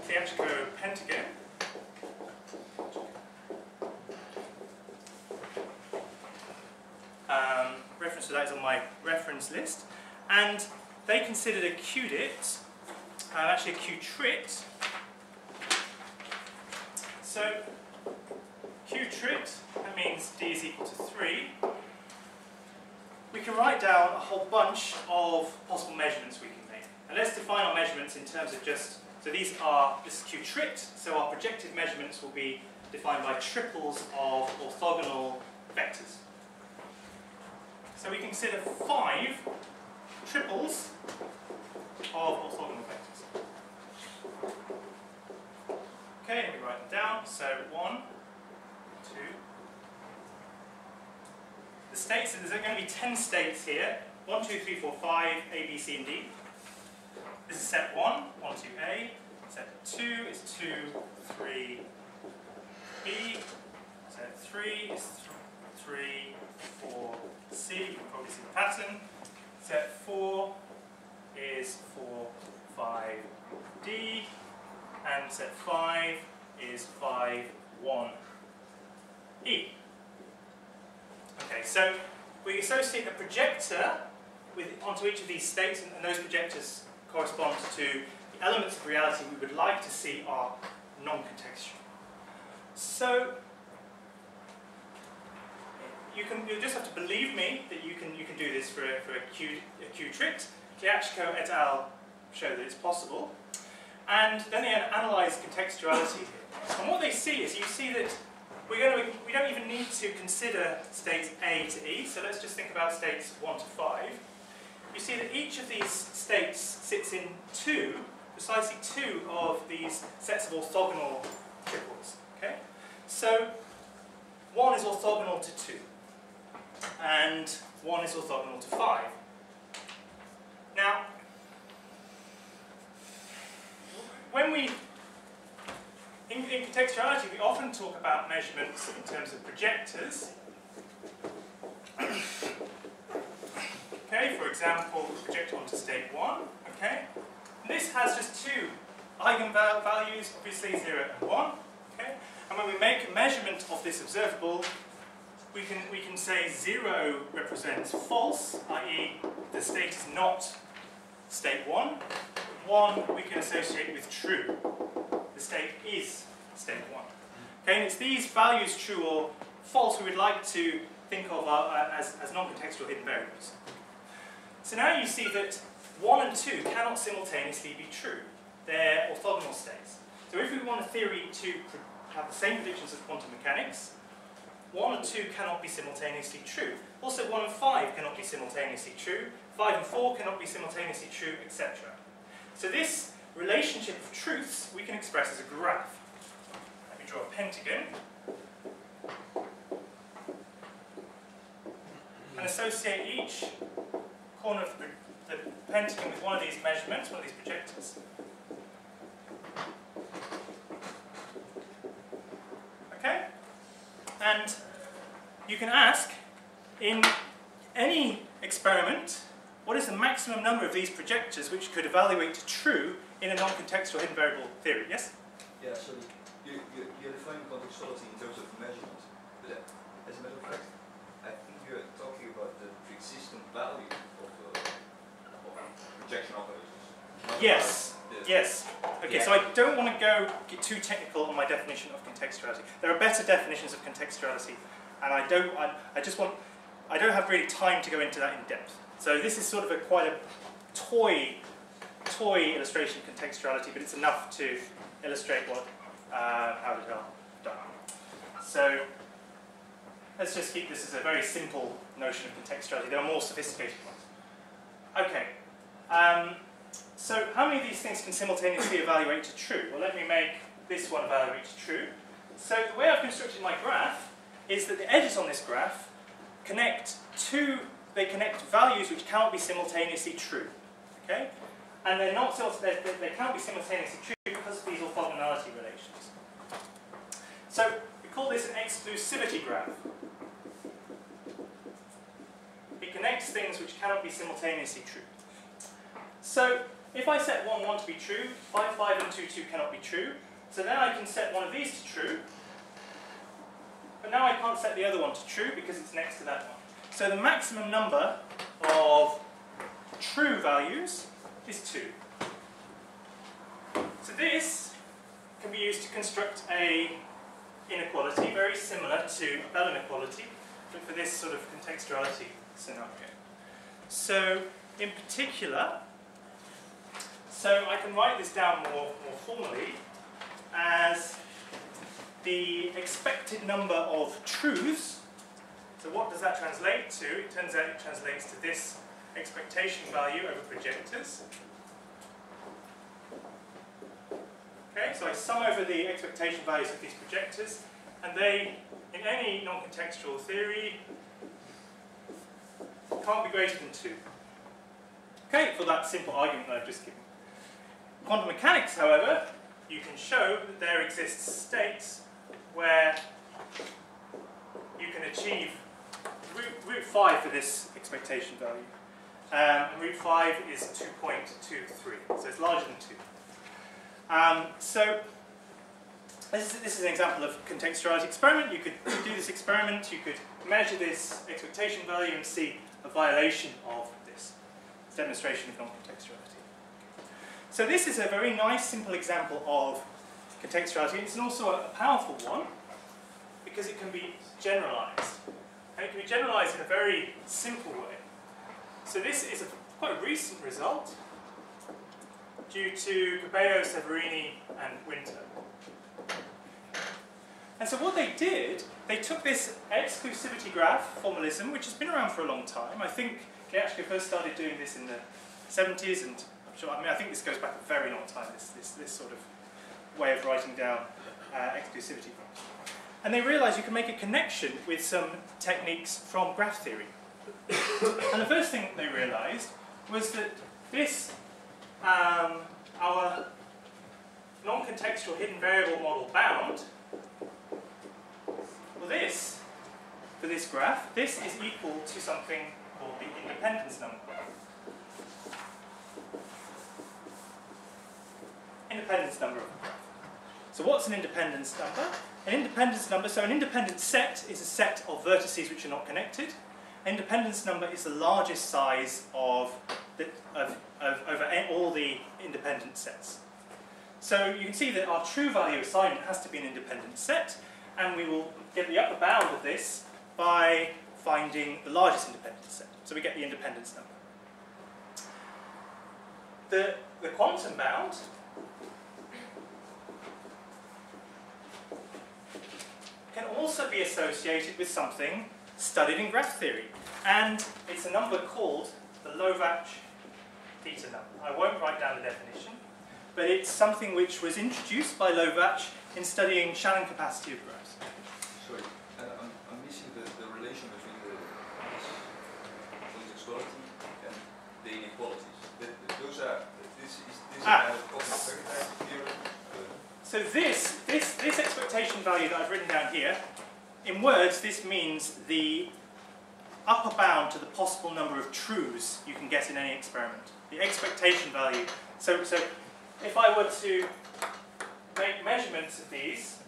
theatrical pentagon. Reference to that is on my reference list. And they considered a QDIT, actually a Q-trit. So, Q-trit, that means D is equal to 3. We can write down a whole bunch of possible measurements we can make. And let's define our measurements in terms of just, so this is Q-trit, so our projective measurements will be defined by triples of orthogonal vectors. So we consider 5 triples of orthogonal vectors. Okay, let me write them down. So 1, 2. The states, so there's going to be 10 states here. 1, 2, 3, 4, 5, A, B, C, and D. This is set 1, 1, 2A. Set 2 is 2, 3, B. Set 3 is 3, 4, C. You can probably see the pattern. Set 4 is 4, 5, D. And set 5 is 5, 1, E. Okay, so we associate a projector onto each of these states, and those projectors correspond to the elements of reality we would like to see are non-contextual. So you'll just have to believe me that you can do this for a Q-trit. Kliatchko et al. Show that it's possible. And then they analyse contextuality. And what they see is, you see that we don't even need to consider states A to E, so let's just think about states 1 to 5. You see that each of these states sits in precisely two of these sets of orthogonal triples. Okay? So 1 is orthogonal to 2, and 1 is orthogonal to 5. Now, when in contextuality, we often talk about measurements in terms of projectors. Okay, for example, project onto state 1. Okay, and this has just 2 eigenvalues, obviously 0 and 1. Okay, and when we make a measurement of this observable, we can say 0 represents false, i.e. the state is not state 1. 1 we can associate with true. The state is state 1. Okay, and it's these values, true or false, we would like to think of as non-contextual hidden variables. So now you see that 1 and 2 cannot simultaneously be true. They're orthogonal states. So if we want a theory to have the same predictions as quantum mechanics, 1 and 2 cannot be simultaneously true. Also 1 and 5 cannot be simultaneously true. 5 and 4 cannot be simultaneously true, etc. So this relationship of truths we can express as a graph. Let me draw a pentagon and associate each corner of the pentagon with one of these measurements, one of these projectors. Okay? And you can ask, in any experiment, what is the maximum number of these projectors which could evaluate to true in a non-contextual hidden variable theory? Yes? Yeah, so you're defining contextuality in terms of measurement, but as a matter of fact, I think you're talking about the existing value of projection operators. Yes. Yes. Okay, so I don't want to get too technical on my definition of contextuality. There are better definitions of contextuality, and I don't have really time to go into that in depth. So this is sort of quite a toy illustration of contextuality, but it's enough to illustrate what how it is done. So let's just keep this as a very simple notion of contextuality. There are more sophisticated ones. Okay. So how many of these things can simultaneously evaluate to true? Well, let me make this one evaluate to true. So the way I've constructed my graph is that the edges on this graph connect values which cannot be simultaneously true. Okay? And they're not they can't be simultaneously true because of these orthogonality relations. So we call this an exclusivity graph. It connects things which cannot be simultaneously true. So if I set 1, 1 to be true, 5, 5 and 2, 2 cannot be true. So then I can set one of these to true. But now I can't set the other one to true because it's next to that one. So the maximum number of true values is 2. So this can be used to construct an inequality very similar to a Bell inequality, but for this sort of contextuality scenario. So in particular, so I can write this down more formally as the expected number of truths. So what does that translate to? It turns out it translates to this expectation value over projectors. Okay, so I sum over the expectation values of these projectors, and they, in any non-contextual theory, can't be greater than 2. Okay, for that simple argument that I've just given. Quantum mechanics, however, you can show that there exists states where you can achieve root 5 for this expectation value. And root 5 is 2.23, so it's larger than 2. So this is an example of contextuality experiment. You could do this experiment, you could measure this expectation value and see a violation of this demonstration of non-contextuality. So this is a very nice, simple example of contextuality. It's also a powerful one because it can be generalized. And it can be generalized in a very simple way. So this is quite a recent result due to Cabello, Severini, and Winter. And so what they did, they took this exclusivity graph formalism, which has been around for a long time. I think they actually first started doing this in the 70s, and I think this goes back a very long time, this sort of way of writing down exclusivity graphs. And they realized you can make a connection with some techniques from graph theory. And the first thing they realized was that this, our non-contextual hidden variable model bound, well this, for this graph, this is equal to something called the independence number. Independence number of a graph. So what's an independence number? An independence number, so an independent set is a set of vertices which are not connected. An independence number is the largest size of over all the independent sets. So you can see that our true value assignment has to be an independent set, and we will get the upper bound of this by finding the largest independent set. So we get the independence number. The quantum bound can also be associated with something studied in graph theory, and it's a number called the Lovács theta number. I won't write down the definition, but it's something which was introduced by Lovács in studying Shannon capacity of graphs. Sorry, I'm missing the relation between this contextuality and the inequalities. Those are, this is a kind of cognitive theory. So this expectation value that I've written down here, in words, this means the upper bound to the possible number of truths you can get in any experiment. The expectation value. So if I were to make measurements of these,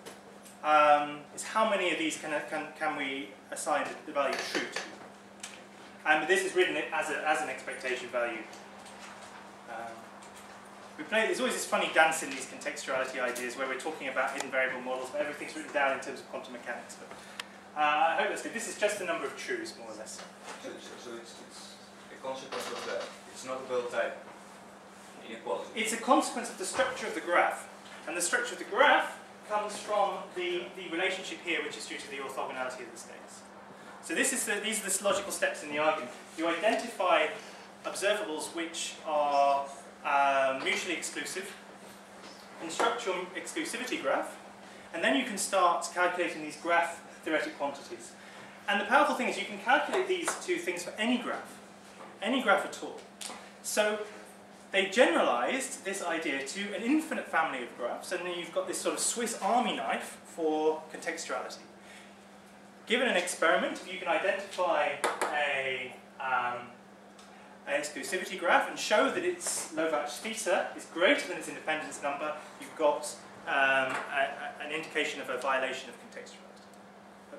is how many of these can we assign the value true to? And this is written as an expectation value. There's always this funny dance in these contextuality ideas where we're talking about hidden variable models, but everything's written down in terms of quantum mechanics. But I hope that's good. This is just the number of truths, more or less. So it's a consequence of that. It's not a well-type inequality. It's a consequence of the structure of the graph. And the structure of the graph comes from the relationship here, which is due to the orthogonality of the states. So these are the logical steps in the argument. You identify observables which are mutually exclusive, construct your exclusivity graph, and then you can start calculating these graph theoretic quantities. And the powerful thing is you can calculate these two things for any graph at all. So they generalized this idea to an infinite family of graphs, and then you've got this sort of Swiss Army knife for contextuality. Given an experiment, you can identify an exclusivity graph and show that its Lovács theta is greater than its independence number. You've got an indication of a violation of contextuality,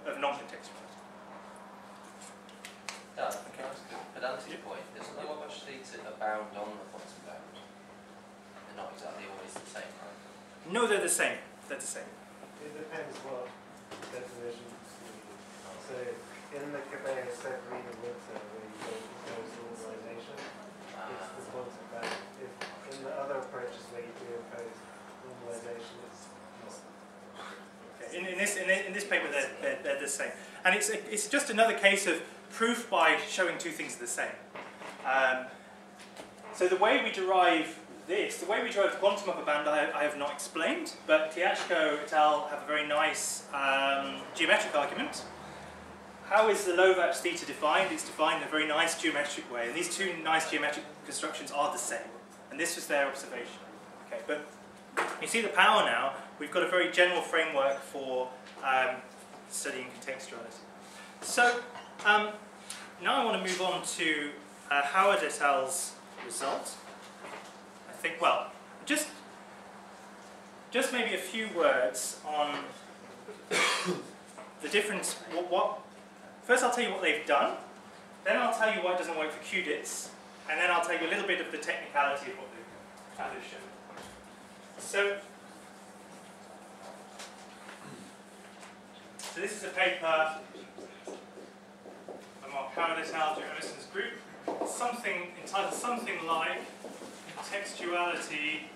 of non-contextuality. Dan, can I ask a pedantic point? There's Lovács theta abound on the quantum bound. They're not exactly always the same, right? No, they're the same. They're the same. It depends what definition you use. So in the Cabet set reading winter, where you don't impose normalization, it's the quantum bound. If in the other approaches where you do impose normalization, it's not. Okay. In this paper, they're the same, and it's just another case of proof by showing two things are the same. So the way we derive this, the way we derive the quantum upper bound, I have not explained, but Tiashko et al. Have a very nice geometric argument. How is the Lovács theta defined? It's defined in a very nice geometric way, and these two nice geometric constructions are the same, and this was their observation. Okay, but you see the power now. We've got a very general framework for studying contextuality. So now I want to move on to Howard et al.'s result. I think, well, just maybe a few words on the difference. First I'll tell you what they've done, then I'll tell you why it doesn't work for QDITs, and then I'll tell you a little bit of the technicality of what they've shown. So this is a paper by Mark Howard et al. Emerson's group. Something entitled something like "Contextuality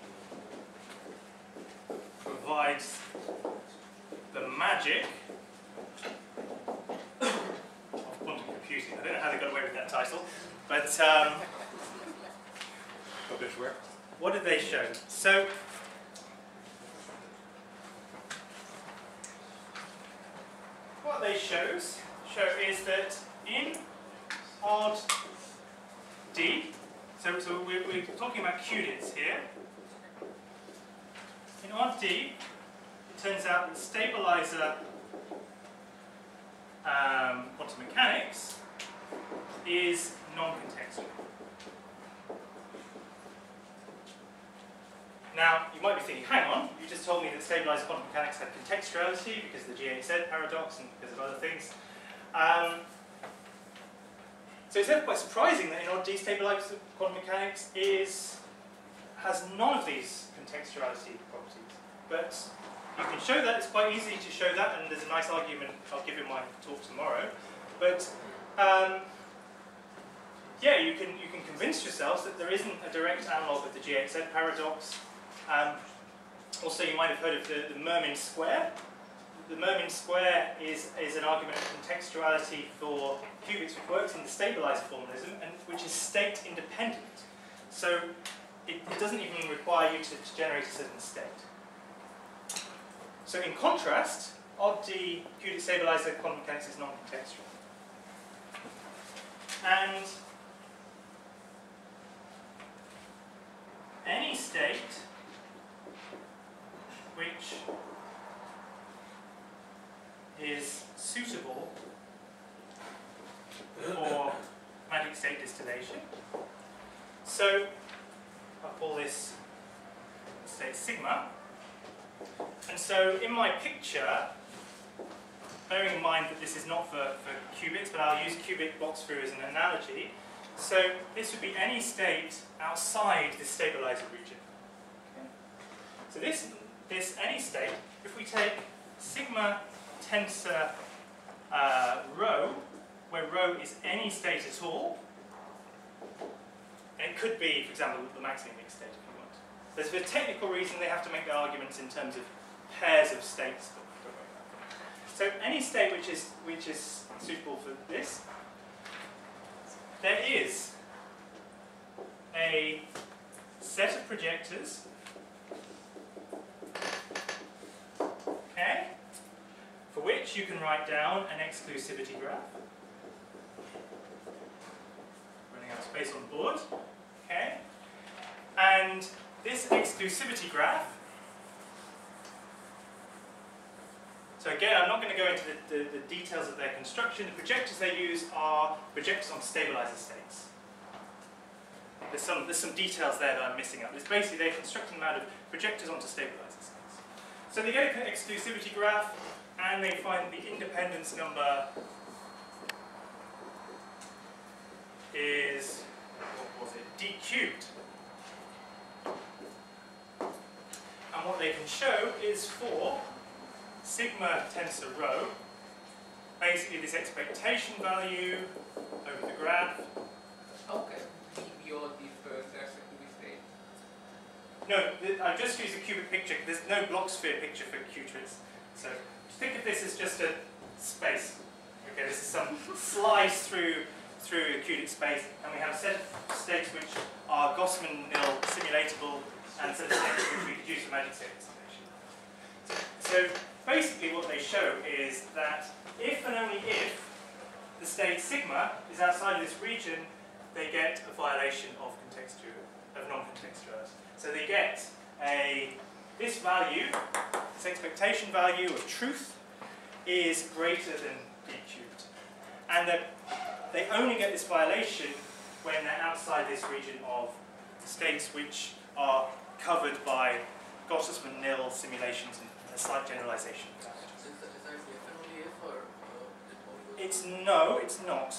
provides the magic of quantum computing." I don't know how they got away with that title, but what did they show? So what they show is that in odd D, so we're talking about QDITs here. In odd D, it turns out that stabilizer quantum mechanics is non-contextual. Now, you might be thinking, hang on, you just told me that stabilizer quantum mechanics had contextuality because of the G8Z paradox and because of other things. So it's therefore quite surprising that in odd destabilized quantum mechanics has none of these contextuality properties. But you can show that, it's quite easy to show that, and there's a nice argument I'll give in my talk tomorrow. But yeah, you can convince yourselves that there isn't a direct analog of the GXZ paradox. Also, you might have heard of the Mermin square. The Mermin square is an argument of contextuality for qubits which works in the stabilizer formalism and which is state independent. So it doesn't even require you to generate a certain state. So in contrast, odd D qubit stabilizer quantum mechanics is non-contextual. And any state which is suitable for magic state distillation. So I'll call this, let's say, sigma. And so in my picture, bearing in mind that this is not for qubits, but I'll use qubit box through as an analogy. So this would be any state outside this stabilizer region. Okay. So this any state, if we take sigma tensor rho, where rho is any state at all, and it could be, for example, the maximum mixed state if you want. There's for a technical reason they have to make their arguments in terms of pairs of states. So any state which is suitable for this, there is a set of projectors, okay, for which you can write down an exclusivity graph. Running out of space on the board, okay, and this exclusivity graph. So again, I'm not going to go into the details of their construction. The projectors they use are projectors on stabilizer states. There's some details there that I'm missing out. It's basically they're constructing them out of projectors onto stabilizer states. So they get an exclusivity graph, and they find the independence number is, what was it, d cubed. And what they can show is for sigma tensor rho, basically this expectation value over the graph. Okay, beyond the first exclusivity state. No, I've just used a cubic picture. There's no block sphere picture for qubits. So think of this as just a space. Okay, this is some slice through a cubic space, and we have a set of states which are Gaussman-Nil simulatable, and a set of states which we could use for magic state distillation. So basically what they show is that if and only if the state sigma is outside of this region, they get a violation of non-contextuality. So they get this value, this expectation value of truth, is greater than d cubed. And they only get this violation when they're outside this region of states which are covered by Gaussman-Nil simulations and a slight generalization. No, it's not.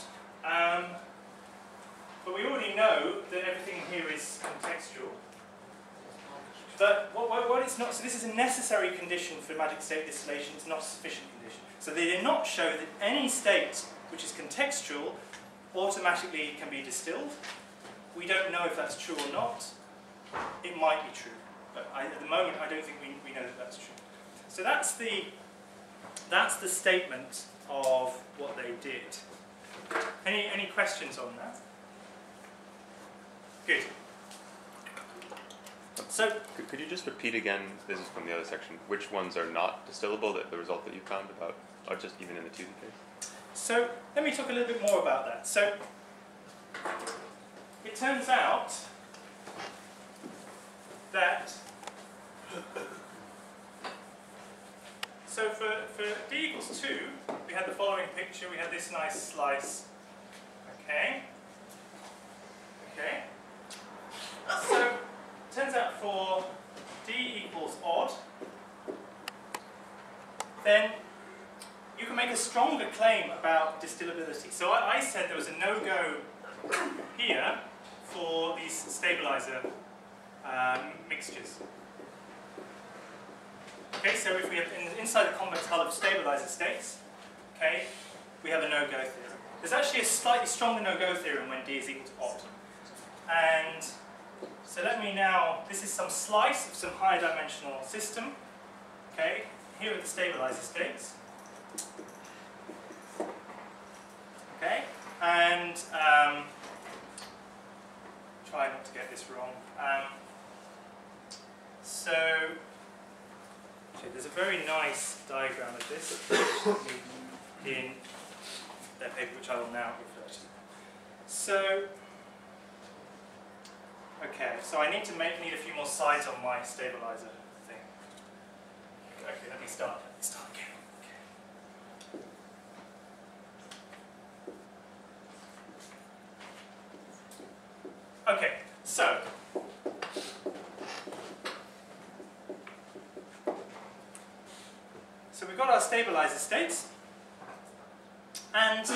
But we already know that everything here is contextual. But what it's not, so this is a necessary condition for magic state distillation, it's not a sufficient condition. So they did not show that any state which is contextual automatically can be distilled. We don't know if that's true or not. It might be true, but at the moment I don't think we know that that's true. So that's the statement of what they did. Any questions on that? Good. So, could you just repeat again, this is from the other section, which ones are not distillable, the result that you found about, or just even in the 2D case? So, let me talk a little bit more about that. So, it turns out that, so for d equals 2, we had the following picture, we had this nice slice, okay? So, turns out for d equals odd, then you can make a stronger claim about distillability. So I said there was a no-go here for these stabilizer mixtures. Okay, so if we have inside the convex hull of stabilizer states, okay, we have a no-go theorem. There's actually a slightly stronger no-go theorem when D is equal to odd. And so let me now, this is some slice of some higher dimensional system. Okay, here are the stabilizer states. Okay, and try not to get this wrong. So there's a very nice diagram of this in their paper, which I will now refer to. So, okay, so I need a few more sides on my stabilizer thing. Okay, let me start again. Okay, so we've got our stabilizer states, and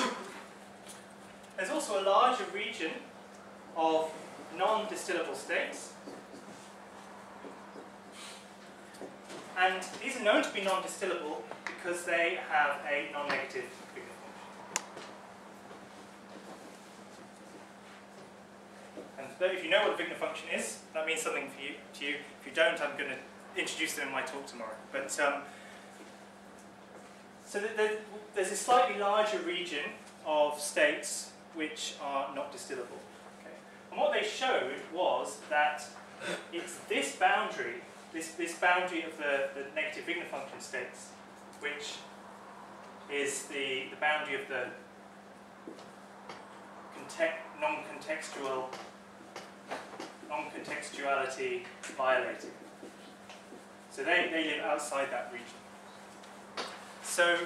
there's also a larger region of non-distillable states, and these are known to be non-distillable because they have a non-negative Wigner function. And if you know what a Wigner function is, that means something to you. If you don't, I'm going to introduce them in my talk tomorrow. But so there's a slightly larger region of states which are not distillable. Okay. And what they showed was that it's this boundary, this boundary of the negative Wigner function states, which is the boundary of the non-contextuality violating. So they live outside that region. So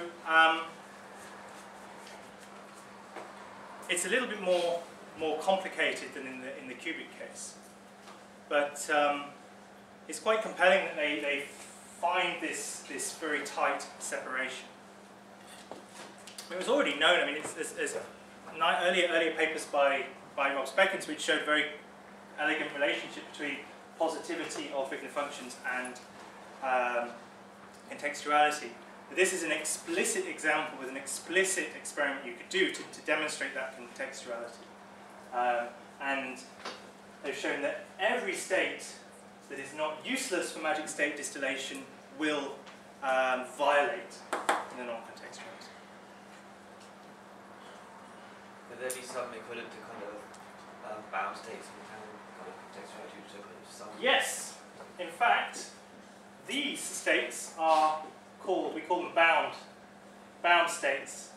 it's a little bit more complicated than in the cubic case, but it's quite compelling that they find this very tight separation. It was already known. I mean, there's earlier papers by Rob Speckens which showed a very elegant relationship between positivity of Wigner functions and contextuality. This is an explicit example with an explicit experiment you could do to demonstrate that contextuality. And they've shown that every state that is not useless for magic state distillation will violate in a non-contextuality. Could there be some equivalent to kind of bound states and kind of contextuality to kind of some? Yes. In fact, these states are we call them bound states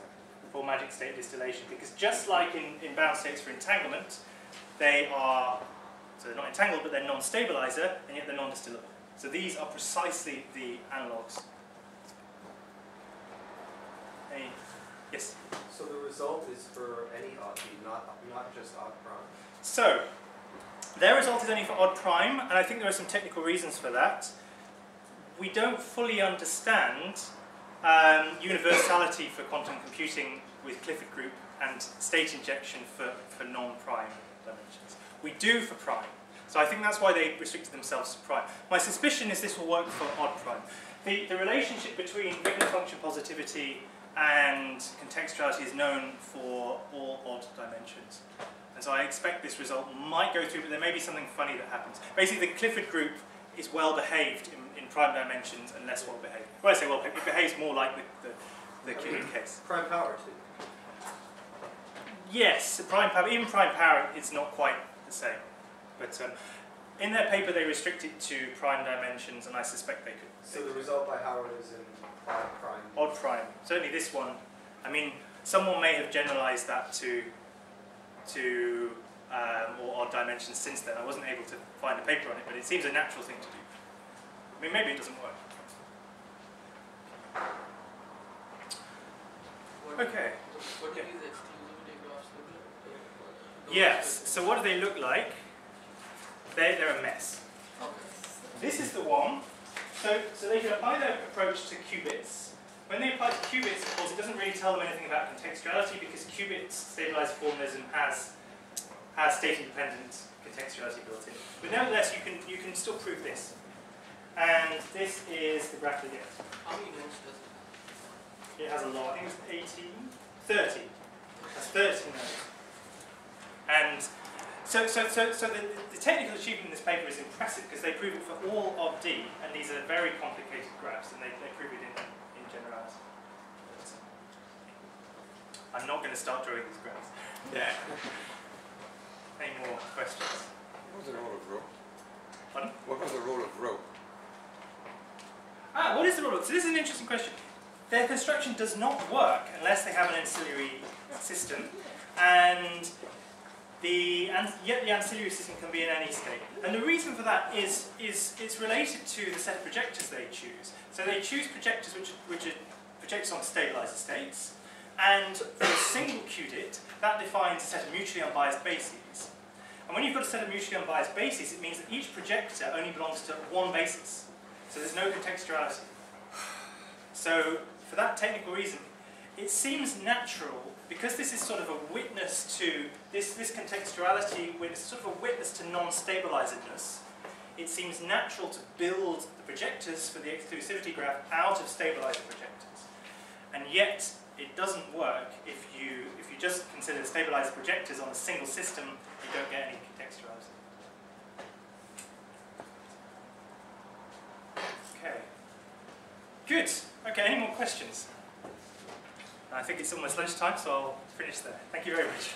for magic state distillation, because just like in bound states for entanglement, they are, so they're not entangled but they're non-stabilizer, and yet they're non-distillable. So these are precisely the analogues. Yes? So the result is for any odd B, not just odd prime. So their result is only for odd prime, and I think there are some technical reasons for that. We don't fully understand universality for quantum computing with Clifford group and state injection for non-prime dimensions. We do for prime. So I think that's why they restricted themselves to prime. My suspicion is this will work for odd prime. The relationship between Wigner function positivity and contextuality is known for all odd dimensions. And so I expect this result might go through, but there may be something funny that happens. Basically, the Clifford group is well behaved in prime dimensions and less well behaved. When I say well behaved, it behaves more like the cubic case. Prime power too. Yes, in prime power it's not quite the same. But in their paper they restrict it to prime dimensions, and I suspect they could. So the result by Howard is in odd prime. Odd prime. Certainly this one. I mean, someone may have generalized that to or odd dimensions since then. I wasn't able to find a paper on it, but it seems a natural thing to do. I mean, maybe it doesn't work. Okay. What do these exclusivity graphs look like? Yes. So what do they look like? They're a mess. Okay. This is the one. So they can apply their approach to qubits, When they apply to qubits, of course, it doesn't really tell them anything about contextuality because qubits stabilized formalism has state-independent contextuality built in. But nevertheless, you can still prove this. And this is the graph we get. How many nodes does it have? It has a lot. I think it's 18, 30. That's 30 nodes. And so the technical achievement in this paper is impressive because they prove it for all of D, and these are very complicated graphs, and they prove it in generality. I'm not going to start drawing these graphs. Yeah. Any more questions? What was the role of rho? Pardon? What was the role of rho? What is the role of? So this is an interesting question. Their construction does not work unless they have an ancillary system, and yet the ancillary system can be in any state. And the reason for that is it's related to the set of projectors they choose. So they choose projectors which are projectors on stabilizer states, and for a single qubit, that defines a set of mutually unbiased bases. And when you've got a set of mutually unbiased bases, it means that each projector only belongs to one basis. So there's no contextuality. So for that technical reason, it seems natural, because this is sort of a witness to, this contextuality, it's sort of a witness to non-stabilizedness, it seems natural to build the projectors for the exclusivity graph out of stabilizer projectors. And yet, it doesn't work if you just consider stabilizer projectors on a single system, you don't get any contextuality. Okay. Good. Okay, any more questions? I think it's almost lunchtime, so I'll finish there. Thank you very much.